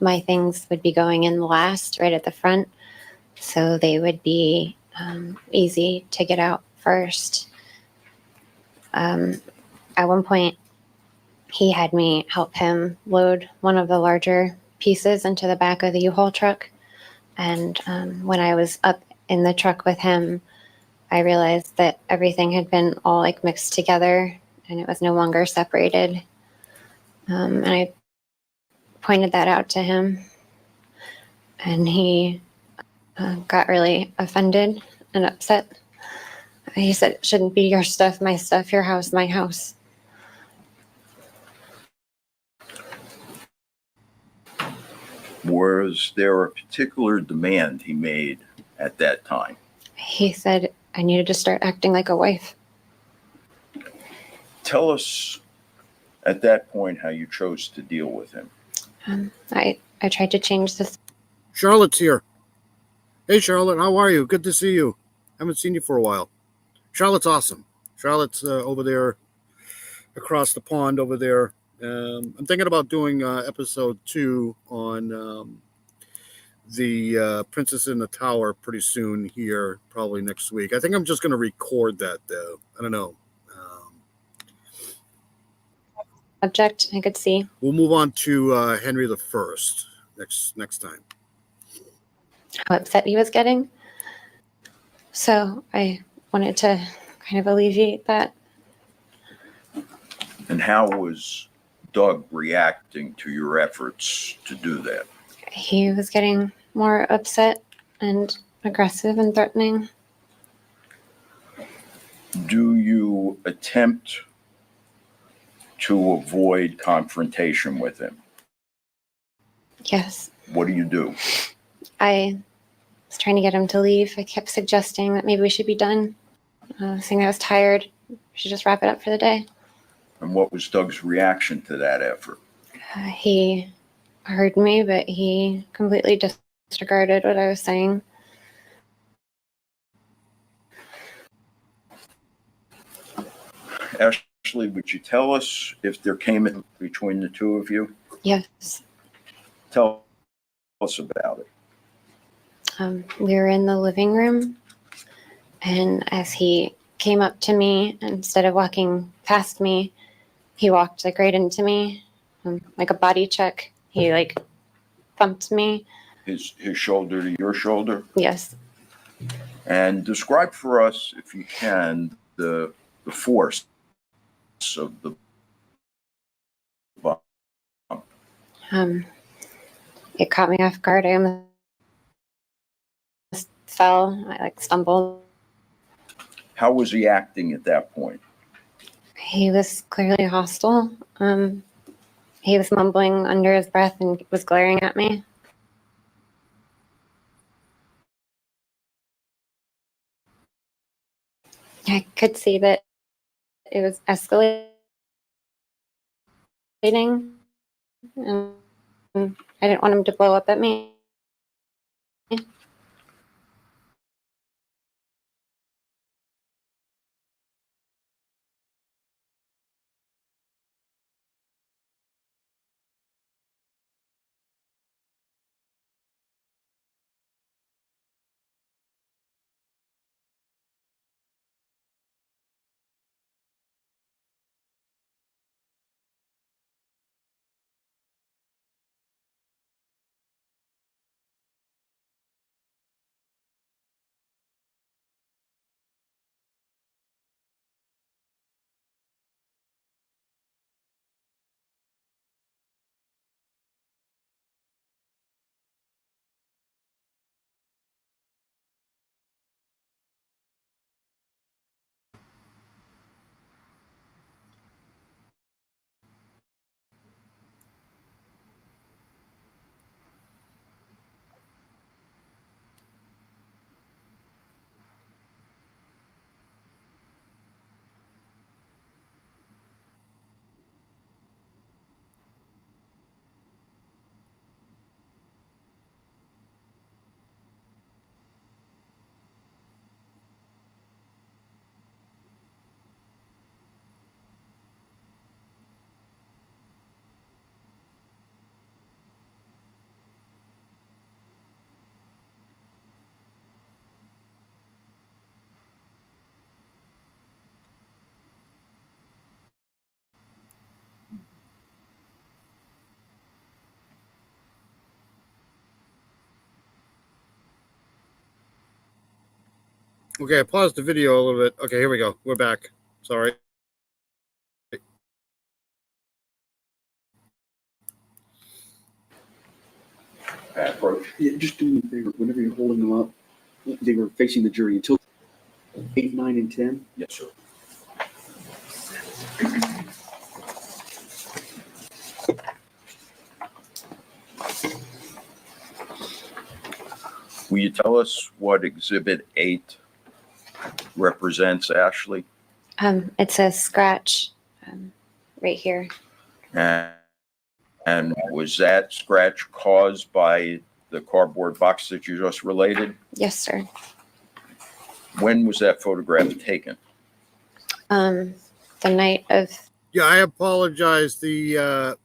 my things would be going in last, right at the front, so they would be easy to get out first. At one point, he had me help him load one of the larger pieces into the back of the U-Haul truck. And when I was up in the truck with him, I realized that everything had been all like mixed together and it was no longer separated. And I pointed that out to him, and he got really offended and upset. He said, "It shouldn't be your stuff, your house, my house." Was there a particular demand he made at that time? He said I needed to start acting like a wife. Tell us at that point how you chose to deal with him. I tried to change this. Charlotte's here. Hey, Charlotte, how are you? Good to see you. Haven't seen you for a while. Charlotte's awesome. Charlotte's over there, across the pond over there. I'm thinking about doing episode 2 on the Princess in the Tower pretty soon here, probably next week. I think I'm just going to record that, though. I don't know. Subject, I could see. We'll move on to Henry the First next time. How upset he was getting. So I wanted to kind of alleviate that. And how was Doug reacting to your efforts to do that? He was getting more upset and aggressive and threatening. Do you attempt to avoid confrontation with him? Yes. What do you do? I was trying to get him to leave. I kept suggesting that maybe we should be done. Saying I was tired. We should just wrap it up for the day. And what was Doug's reaction to that effort? He heard me, but he completely disregarded what I was saying. Ashley, would you tell us if there came in between the two of you? Yes. Tell us about it. We were in the living room, and as he came up to me, instead of walking past me, he walked like right into me, like a body check. He like bumped me. His shoulder to your shoulder? Yes. And describe for us, if you can, the force of the bump. It caught me off guard. I almost fell. I like stumbled. How was he acting at that point? He was clearly hostile. He was mumbling under his breath and was glaring at me. I could see that it was escalating. And I didn't want him to blow up at me. Okay, I paused the video a little bit. Okay, here we go. We're back. Sorry. Approach. Yeah, just do me a favor. Whenever you're holding them up, they were facing the jury until 8, 9, and 10. Yes, sir. Will you tell us what Exhibit 8 represents, Ashley? It's a scratch right here. And was that scratch caused by the cardboard box that you just related? Yes, sir. When was that photograph taken? The night of. Yeah, I apologize. The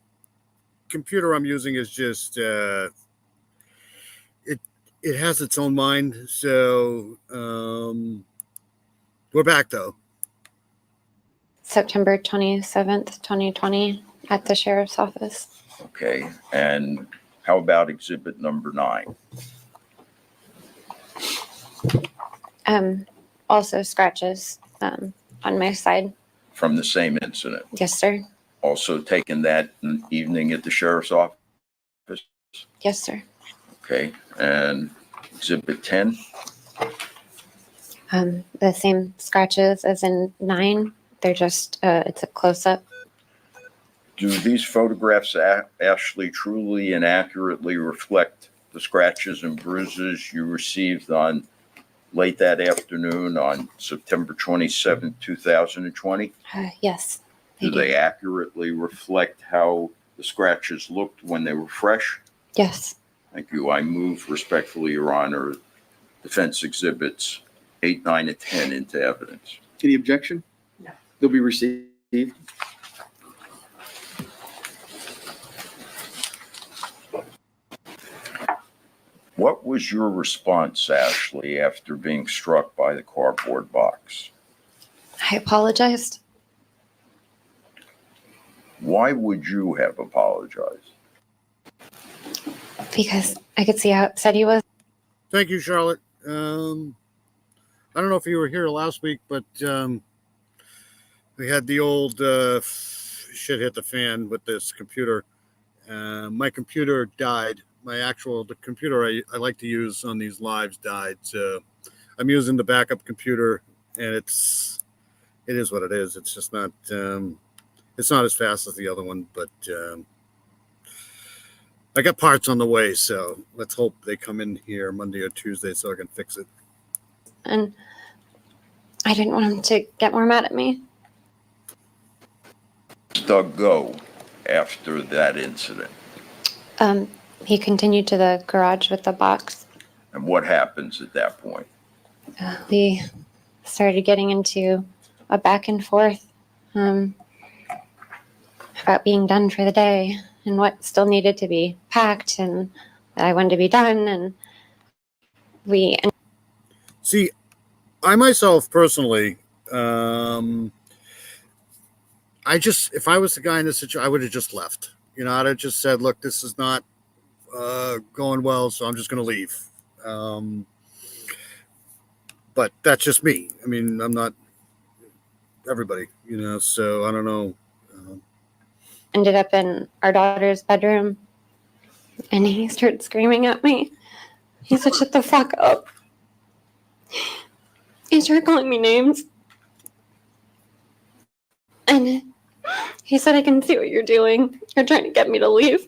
computer I'm using is just it has its own mind. So we're back though. September 27th, 2020, at the sheriff's office. Okay, and how about exhibit number 9? Also scratches on my side. From the same incident? Yes, sir. Also taken that evening at the sheriff's office? Yes, sir. Okay, and exhibit 10? The same scratches as in 9. They're just, it's a close-up. Do these photographs actually truly and accurately reflect the scratches and bruises you received on late that afternoon on September 27, 2020? Yes. Do they accurately reflect how the scratches looked when they were fresh? Yes. Thank you. I move respectfully, Your Honor, defense exhibits 8, 9, and 10 into evidence. Any objection? No. They'll be received. What was your response, Ashley, after being struck by the cardboard box? I apologized. Why would you have apologized? Because I could see how upset he was. Thank you, Charlotte. I don't know if you were here last week, but we had the old shit hit the fan with this computer. My computer died. The computer I like to use on these lives died. So I'm using the backup computer, and it is what it is. It's just not it's not as fast as the other one, but I got parts on the way, so let's hope they come in here Monday or Tuesday so I can fix it. And I didn't want him to get more mad at me. Doug go after that incident? He continued to the garage with the box. And what happens at that point? We started getting into a back and forth about being done for the day and what still needed to be packed and that I wanted to be done. And we... See, I myself personally, if I was the guy in this situation, I would have just left. You know, I'd have just said, look, this is not going well, so I'm just going to leave. But that's just me. I mean, I'm not everybody, you know, so I don't know. Ended up in our daughter's bedroom, and he started screaming at me. He said, shut the fuck up. He started calling me names. And he said, I can see what you're doing. You're trying to get me to leave.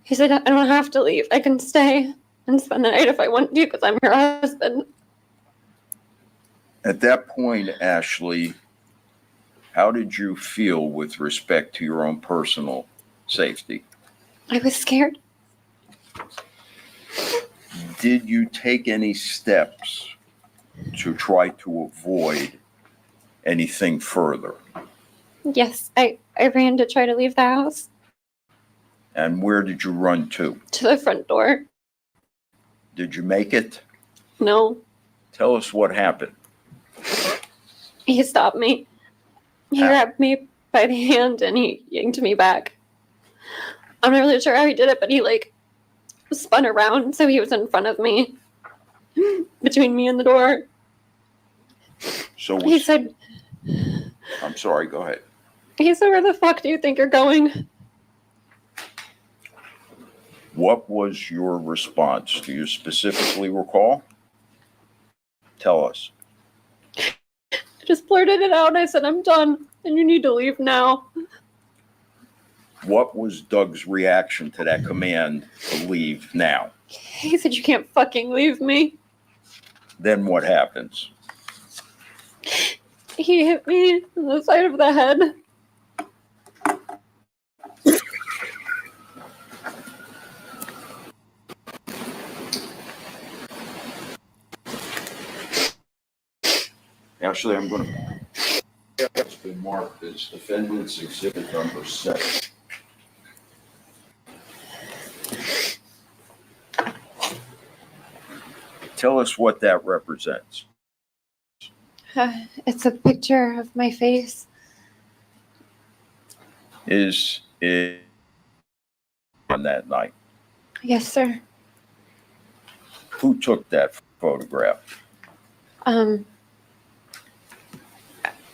He said, I don't have to leave. I can stay and spend the night if I want to because I'm your husband. At that point, Ashley, how did you feel with respect to your own personal safety? I was scared. Did you take any steps to try to avoid anything further? Yes, I ran to try to leave the house. And where did you run to? To the front door. Did you make it? No. Tell us what happened. He stopped me. He grabbed me by the hand and he yanked me back. I'm not really sure how he did it, but he spun around so he was in front of me. between me and the door. So He was, said, I'm sorry, go ahead. where the fuck do you think you're going? What was your response? Do you specifically recall? Tell us. I just blurted it out and I said, I'm done and you need to leave now. What was Doug's reaction to that command to leave now? He said, you can't fucking leave me. Then what happens? He hit me on the side of the head. Actually, I'm going to. It's been marked as defendant's exhibit number 7. Tell us what that represents. It's a picture of my face. Is it on that night? Yes, sir. Who took that photograph? I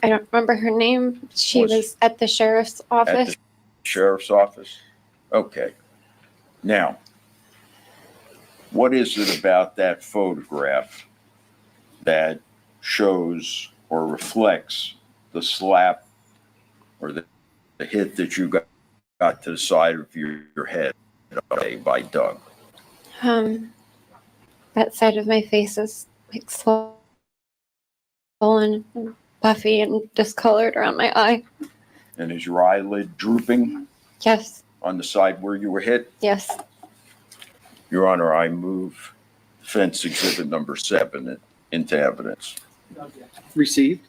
don't remember her name. She was at the sheriff's office. At the sheriff's office? Okay. Now, what is it about that photograph that shows or reflects the slap or the hit that you got to the side of your head by Doug? That side of my face is like swollen and puffy and discolored around my eye. And is your eyelid drooping? Yes. On the side where you were hit? Yes. Your Honor, I move defense exhibit number 7 into evidence. Received.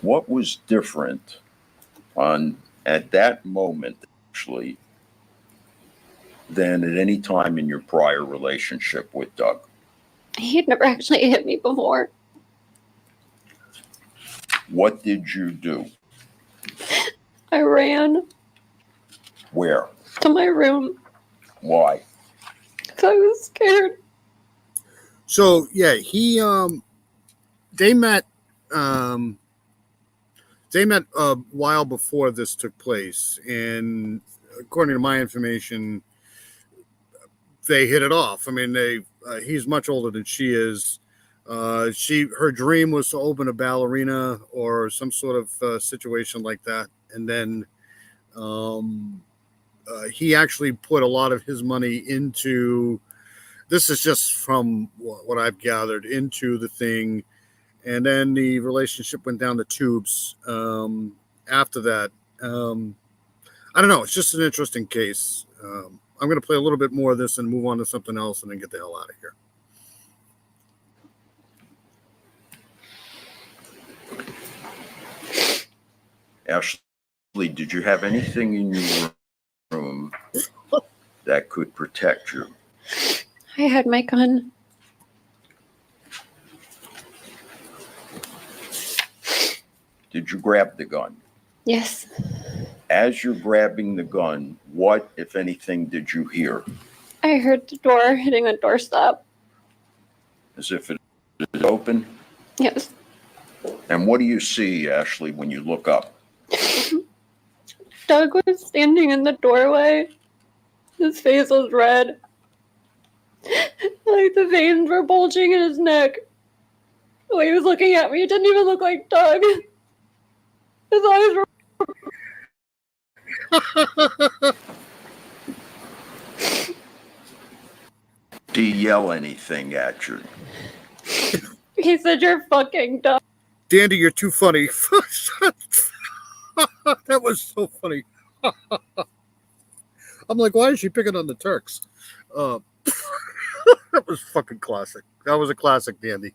What was different at that moment, actually, than at any time in your prior relationship with Doug? He had never actually hit me before. What did you do? I ran Where? to my room Why? because I was scared. So yeah, they met a while before this took place, and according to my information, they hit it off. I mean, he's much older than she is. Her dream was to open a ballerina or some sort of situation like that, and then he actually put a lot of his money into. This is just from what I've gathered into the thing, and then the relationship went down the tubes after that. I don't know. It's just an interesting case. I'm going to play a little bit more of this and move on to something else and then get the hell out of here. Ashley, did you have anything in your room that could protect you? I had my gun. Did you grab the gun? Yes. As you're grabbing the gun, what, if anything, did you hear? I heard the door hitting the doorstep. As if it is open? Yes. And what do you see, Ashley, when you look up? Doug was standing in the doorway. His face was red. Like the veins were bulging in his neck. The way he was looking at me, it didn't even look like Doug. His eyes were. Do you yell anything at you? He said, "You're fucking dumb." Dandy, you're too funny. That was so funny. I'm like, why is she picking on the Turks? That was fucking classic. That was a classic, Dandy.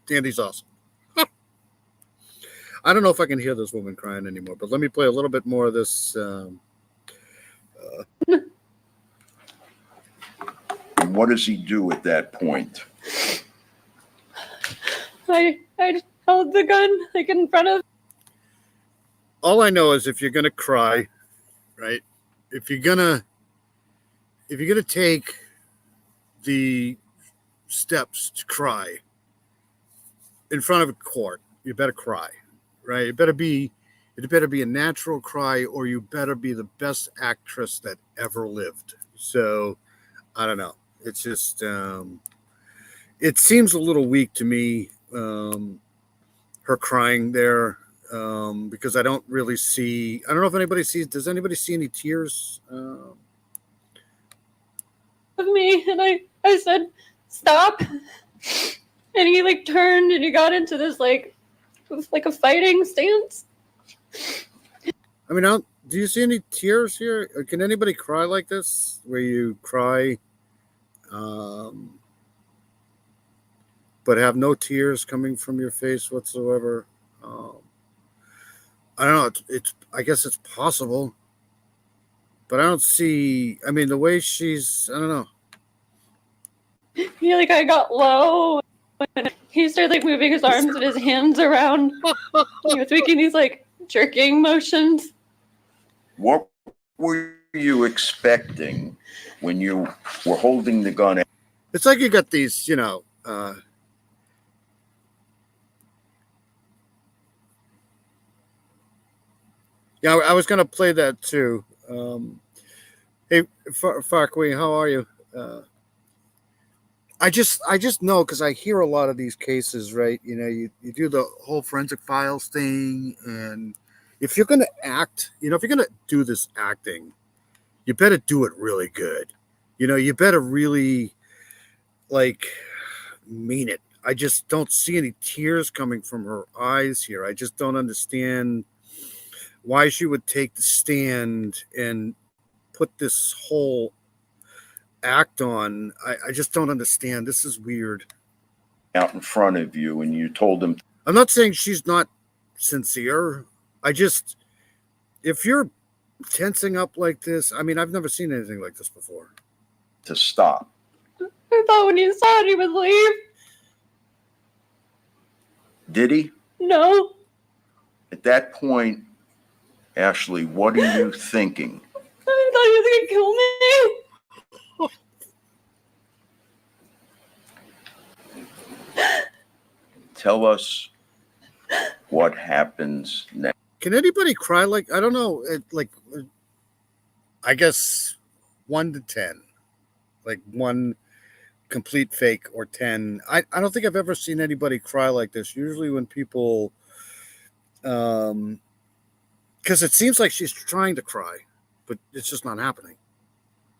Dandy's awesome. I don't know if I can hear this woman crying anymore, but let me play a little bit more of this. And what does he do at that point? I held the gun like in front of. all I know is if you're gonna cry, right? If you're gonna take the steps to cry in front of a court, you better cry, right? It better be a natural cry, or you better be the best actress that ever lived. So I don't know. It's just it seems a little weak to me. Her crying there, because I don't really see. I don't know if anybody sees. Does anybody see any tears? Of me, and I said stop, and he like turned and he got into this like a fighting stance. I mean, do you see any tears here? Or can anybody cry like this, where you cry, but have no tears coming from your face whatsoever? I don't know. It's I guess it's possible, but I don't see. I mean, the way she's. I don't know. He like I got low, and he started like moving his arms and his hands around. He was making these like jerking motions. What were you expecting when you were holding the gun? It's like you got these, yeah, I was gonna play that too. Hey, Farquee, how are you? I just know because I hear a lot of these cases, right? You do the whole forensic files thing, and if you're gonna act, if you're gonna do this acting, you better do it really good. You better really like mean it. I just don't see any tears coming from her eyes here. I just don't understand why she would take the stand and put this whole act on. I just don't understand. This is weird. Out in front of you, and you told them. I'm not saying she's not sincere. If you're tensing up like this, I mean, I've never seen anything like this before. To stop. I thought when he saw it, he would leave. Did he? No. At that point, Ashley, what are you thinking? I thought he was gonna kill me. Tell us what happens next. Can anybody cry I don't know, I guess 1 to 10, like 1 complete fake or 10. I don't think I've ever seen anybody cry like this. Usually when people, because it seems like she's trying to cry, but it's just not happening.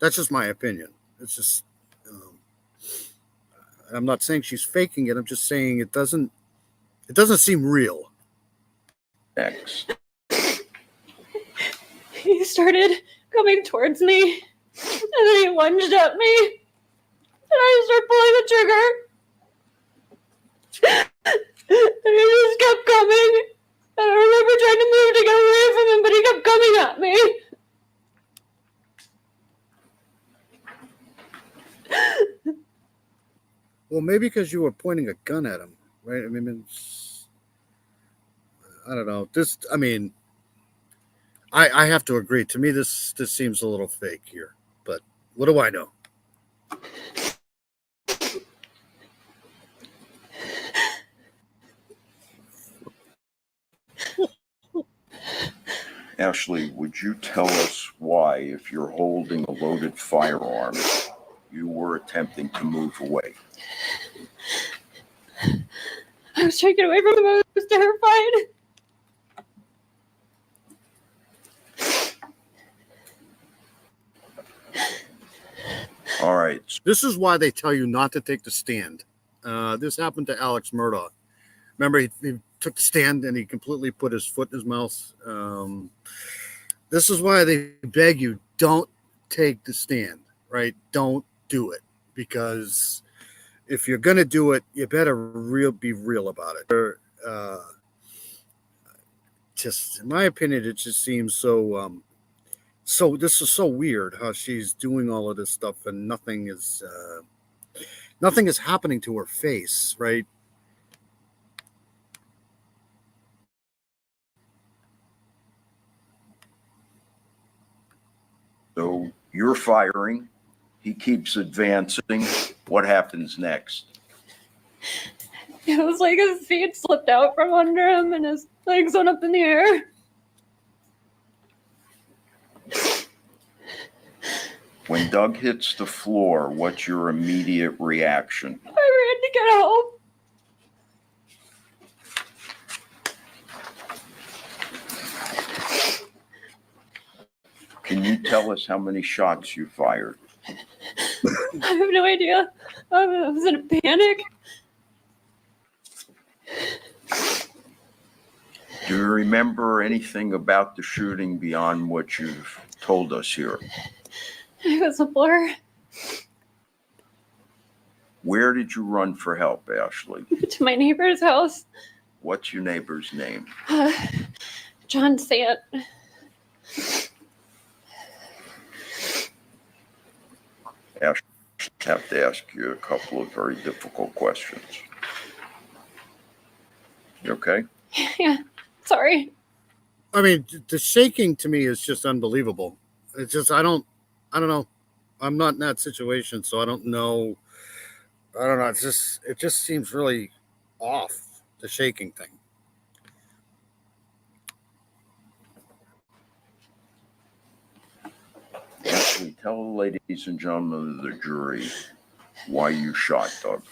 That's just my opinion. It's just, I'm not saying she's faking it. I'm just saying it doesn't seem real. Next. He started coming towards me, and then he lunged at me, and I started pulling the trigger. And he just kept coming, and I remember trying to move to get away from him, but he kept coming at me. Well, maybe because you were pointing a gun at him, right? I mean, I don't know. I have to agree. To me, this seems a little fake here. But what do I know? Ashley, would you tell us why, if you're holding a loaded firearm, you were attempting to move away? I was trying to get away from him. I was terrified. All right. This is why they tell you not to take the stand. This happened to Alex Murdaugh. Remember, he took the stand and he completely put his foot in his mouth. This is why they beg you, don't take the stand, right? Don't do it. Because if you're going to do it, you better be real about it. Just, in my opinion, it just seems so... So this is so weird how she's doing all of this stuff and nothing is happening to her face, right? So you're firing. He keeps advancing. What happens next? It was like his feet slipped out from under him and his legs went up in the air. When Doug hits the floor, what's your immediate reaction? I ran to get help. Can you tell us how many shots you fired? I have no idea. I was in a panic. Do you remember anything about the shooting beyond what you've told us here? It was a blur. Where did you run for help, Ashley? To my neighbor's house. What's your neighbor's name? John Sant. Ashley, I have to ask you a couple of very difficult questions. You okay? Yeah, sorry. I mean, the shaking to me is just unbelievable. It's just I don't know. I'm not in that situation, so I don't know. I don't know. It just seems really off, the shaking thing. Ashley, tell the ladies and gentlemen of the jury why you shot Doug.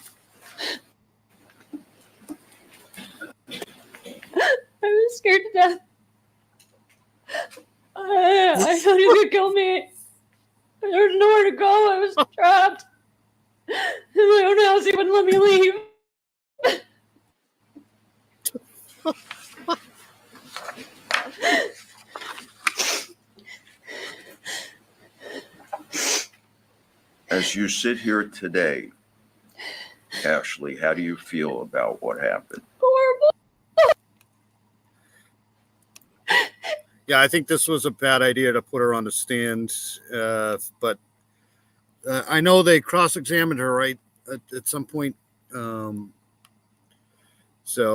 I was scared to death. I thought he would kill me. There was nowhere to go. I was trapped in my own house. He wouldn't let me leave. As you sit here today, Ashley, how do you feel about what happened? Horrible. Yeah, I think this was a bad idea to put her on the stand, but I know they cross-examined her right at some point. So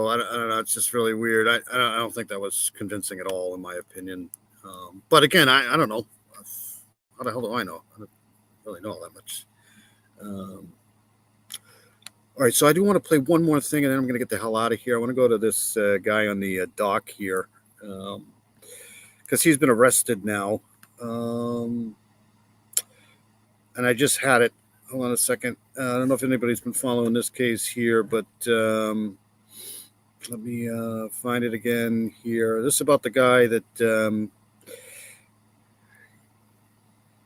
I don't know. It's just really weird. I don't think that was convincing at all, in my opinion. But again, I don't know. How the hell do I know? I don't really know that much. All right, so I do want to play one more thing, and then I'm going to get the hell out of here. I want to go to this guy on the dock here, because he's been arrested now. And I just had it. Hold on a second. I don't know if anybody's been following this case here, but let me find it again here. This is about the guy that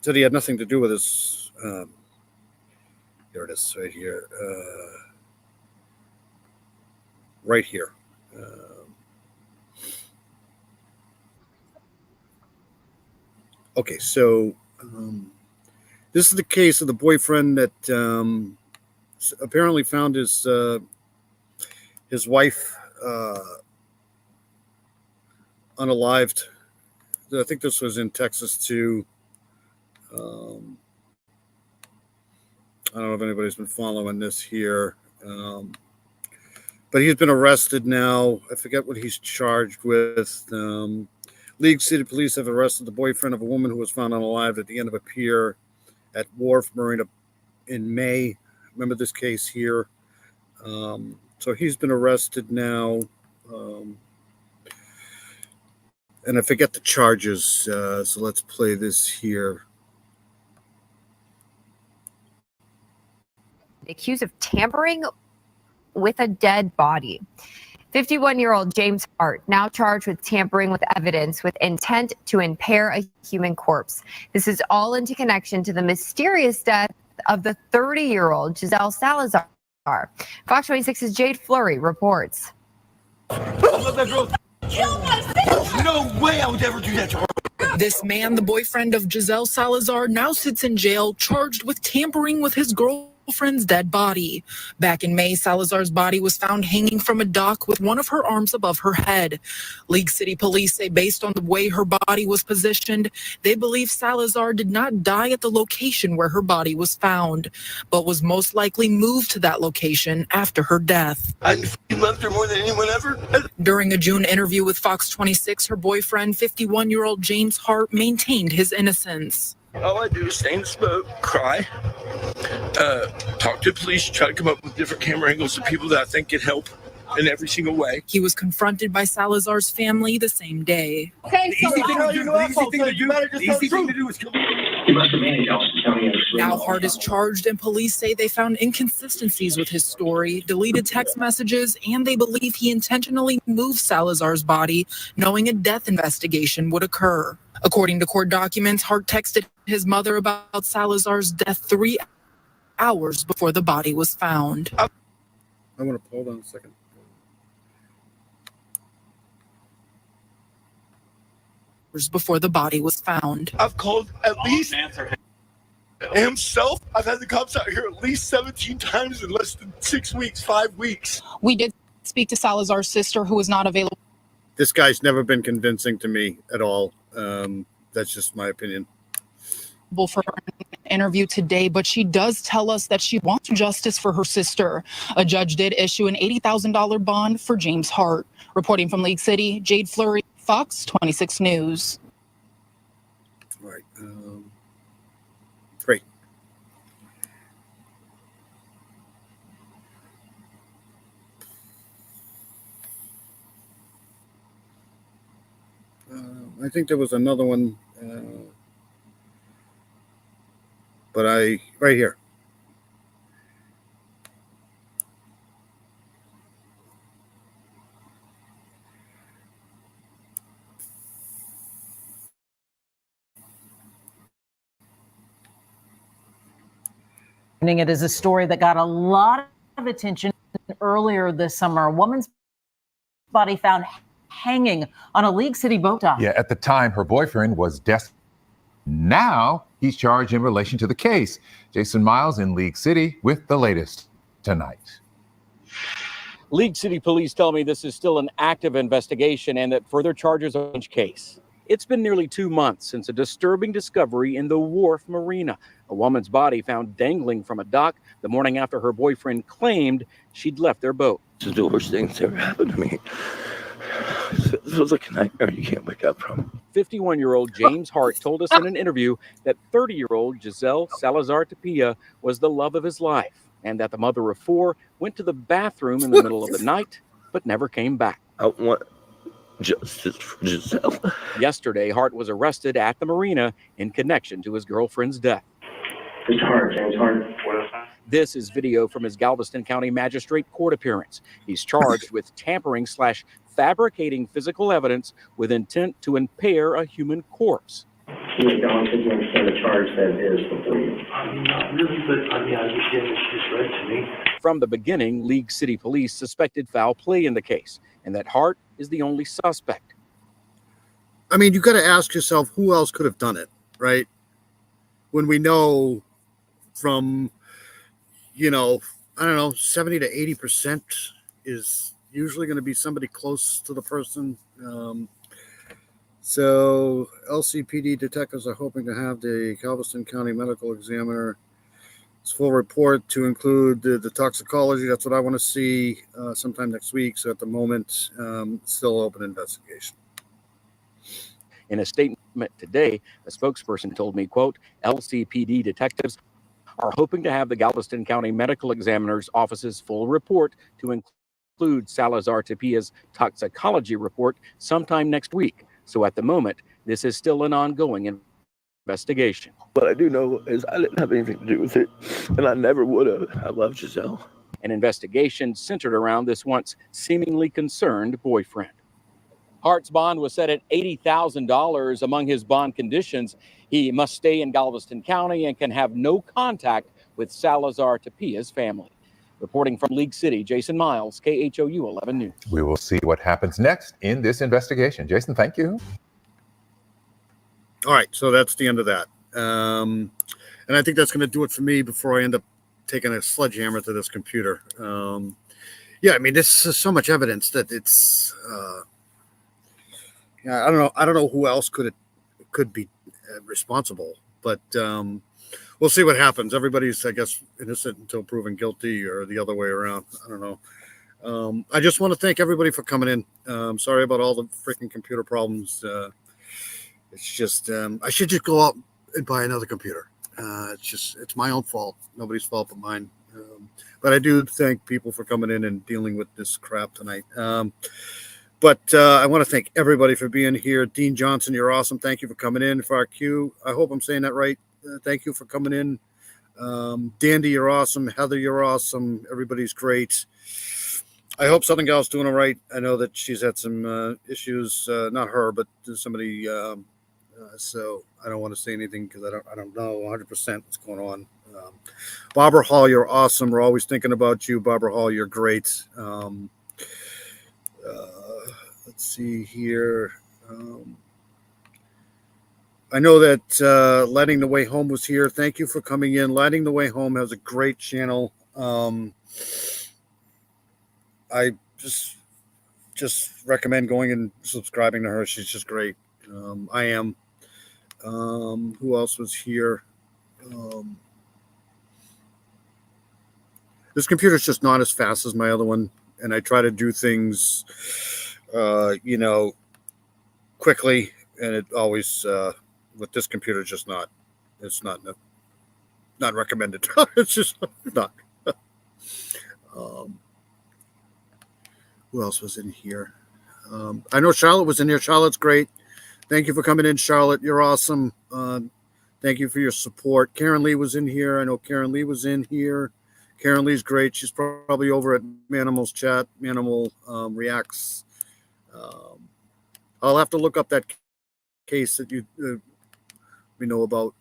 said he had nothing to do with this. Here it is, right here. Right here. Okay, so this is the case of the boyfriend that apparently found his wife unalived. I think this was in Texas too. I don't know if anybody's been following this here. But he's been arrested now. I forget what he's charged with. League City Police have arrested the boyfriend of a woman who was found unalive at the end of a pier at Wharf Marina in May. Remember this case here? So he's been arrested now. And I forget the charges. So let's play this here. Accused of tampering with a dead body. 51-year-old James Hart now charged with tampering with evidence with intent to impair a human corpse. This is all into connection to the mysterious death of the 30-year-old Giselle Salazar. Fox 26's Jade Fleury reports. No way I would ever do that to her. This man, the boyfriend of Giselle Salazar, now sits in jail charged with tampering with his girlfriend's dead body. Back in May, Salazar's body was found hanging from a dock with one of her arms above her head. League City Police say based on the way her body was positioned, they believe Salazar did not die at the location where her body was found, but was most likely moved to that location after her death. I loved her more than anyone ever. During a June interview with Fox 26, her boyfriend, 51-year-old James Hart, maintained his innocence. All I do is stay in the smoke, cry, talk to the police, try to come up with different camera angles of people that I think can help in every single way. He was confronted by Salazar's family the same day. Okay, so the easy thing to do is kill Now Hart is charged, and police say they found inconsistencies with his story, deleted text messages, and they believe he intentionally moved Salazar's body, knowing a death investigation would occur. According to court documents, Hart texted his mother about Salazar's death 3 hours before the body was found. I want to hold on a second. Before the body was found. I've called at least himself. I've had the cops out here at least 17 times in less than 6 weeks, 5 weeks. We did speak to Salazar's sister, who was not available. This guy's never been convincing to me at all. That's just my opinion. For an interview today, but she does tell us that she wants justice for her sister. A judge did issue an $80,000 bond for James Hart. Reporting from League City, Jade Fleury, Fox 26 News. All right. Great. I think there was another one, but right here. It is a story that got a lot of attention earlier this summer. A woman's body found hanging on a League City boat dock. Yeah, at the time, her boyfriend was dead. Now he's charged in relation to the case. Jason Miles in League City with the latest tonight. League City police tell me this is still an active investigation and that further charges are in each case. It's been nearly 2 months since a disturbing discovery in the Wharf Marina. A woman's body found dangling from a dock the morning after her boyfriend claimed she'd left their boat. This is the worst thing that's ever happened to me. This was like a nightmare you can't wake up from. 51-year-old James Hart told us in an interview that 30-year-old Giselle Salazar Tapia was the love of his life and that the mother of 4 went to the bathroom in the middle of the night but never came back. I want justice for Giselle. Yesterday, Hart was arrested at the marina in connection to his girlfriend's death. James Hart. This is video from his Galveston County Magistrate Court appearance. He's charged with tampering/fabricating physical evidence with intent to impair a human corpse. You don't think you understand the charge that is before you? Not really, but I understand what she just read to me. From the beginning, League City police suspected foul play in the case and that Hart is the only suspect. I mean, you got to ask yourself who else could have done it, right? When we know from, I don't know, 70 to 80% is usually going to be somebody close to the person. So LCPD detectives are hoping to have the Galveston County Medical Examiner's full report to include the toxicology. That's what I want to see sometime next week. So at the moment, still open investigation. In a statement today, a spokesperson told me, quote, LCPD detectives are hoping to have the Galveston County Medical Examiner's office's full report to include Salazar Tapia's toxicology report sometime next week. So at the moment, this is still an ongoing investigation. What I do know is I didn't have anything to do with it, and I never would have. I love Giselle. An investigation centered around this once seemingly concerned boyfriend. Hart's bond was set at $80,000. Among his bond conditions, he must stay in Galveston County and can have no contact with Salazar Tapia's family. Reporting from League City, Jason Miles, KHOU 11 News. We will see what happens next in this investigation. Jason, thank you. All right, so that's the end of that. And I think that's going to do it for me before I end up taking a sledgehammer to this computer. Yeah, I mean, this is so much evidence that it's, I don't know who else could be responsible, but we'll see what happens. Everybody's, I guess, innocent until proven guilty, or the other way around. I don't know. I just want to thank everybody for coming in. Sorry about all the freaking computer problems. It's just, I should just go out and buy another computer. It's my own fault. Nobody's fault but mine. But I do thank people for coming in and dealing with this crap tonight. But I want to thank everybody for being here. Dean Johnson, you're awesome. Thank you for coming in for our queue. I hope I'm saying that right. Thank you for coming in. Dandy, you're awesome. Heather, you're awesome. Everybody's great. I hope Southern Gal's doing all right. I know that she's had some issues, not her, but somebody. So I don't want to say anything because I don't know 100% what's going on. Barbara Hall, you're awesome. We're always thinking about you. Barbara Hall, you're great. Let's see here. I know that Lighting the Way Home was here. Thank you for coming in. Lighting the Way Home has a great channel. I just recommend going and subscribing to her. She's just great. I am. Who else was here? This computer's just not as fast as my other one, and I try to do things, quickly, and it always with this computer just not. It's not recommended. It's just not. Who else was in here? I know Charlotte was in here. Charlotte's great. Thank you for coming in, Charlotte. You're awesome. Thank you for your support. Karen Lee was in here. I know Karen Lee was in here. Karen Lee's great. She's probably over at Manimal's chat. Manimal reacts. I'll have to look up that case that we know about.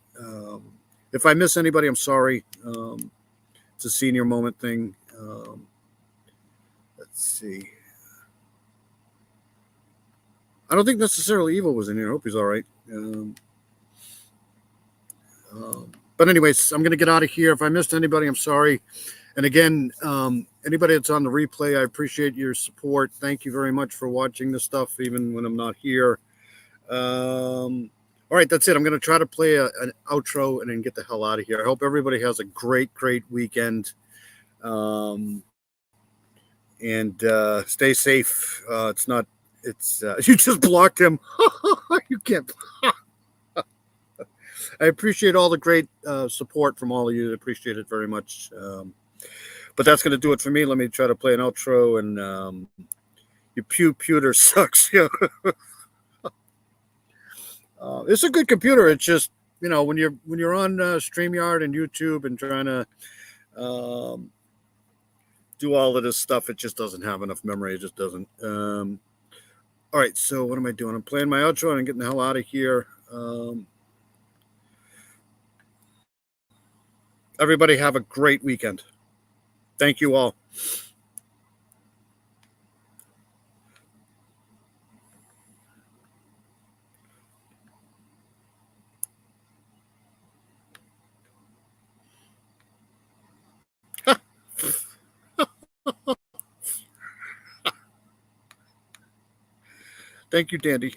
If I miss anybody, I'm sorry. It's a senior moment thing. Let's see. I don't think necessarily Evil was in here. I hope he's all right. But anyways, I'm going to get out of here. If I missed anybody, I'm sorry. And again, anybody that's on the replay, I appreciate your support. Thank you very much for watching this stuff, even when I'm not here. All right, that's it. I'm going to try to play an outro and then get the hell out of here. I hope everybody has a great, great weekend. And stay safe. You just blocked him. You can't. I appreciate all the great support from all of you. I appreciate it very much. But that's going to do it for me. Let me try to play an outro. And your pewter sucks. It's a good computer. It's just, when you're on StreamYard and YouTube and trying to do all of this stuff, it just doesn't have enough memory. It just doesn't. All right, so what am I doing? I'm playing my outro and I'm getting the hell out of here. Everybody have a great weekend. Thank you all. Thank you, Dandy.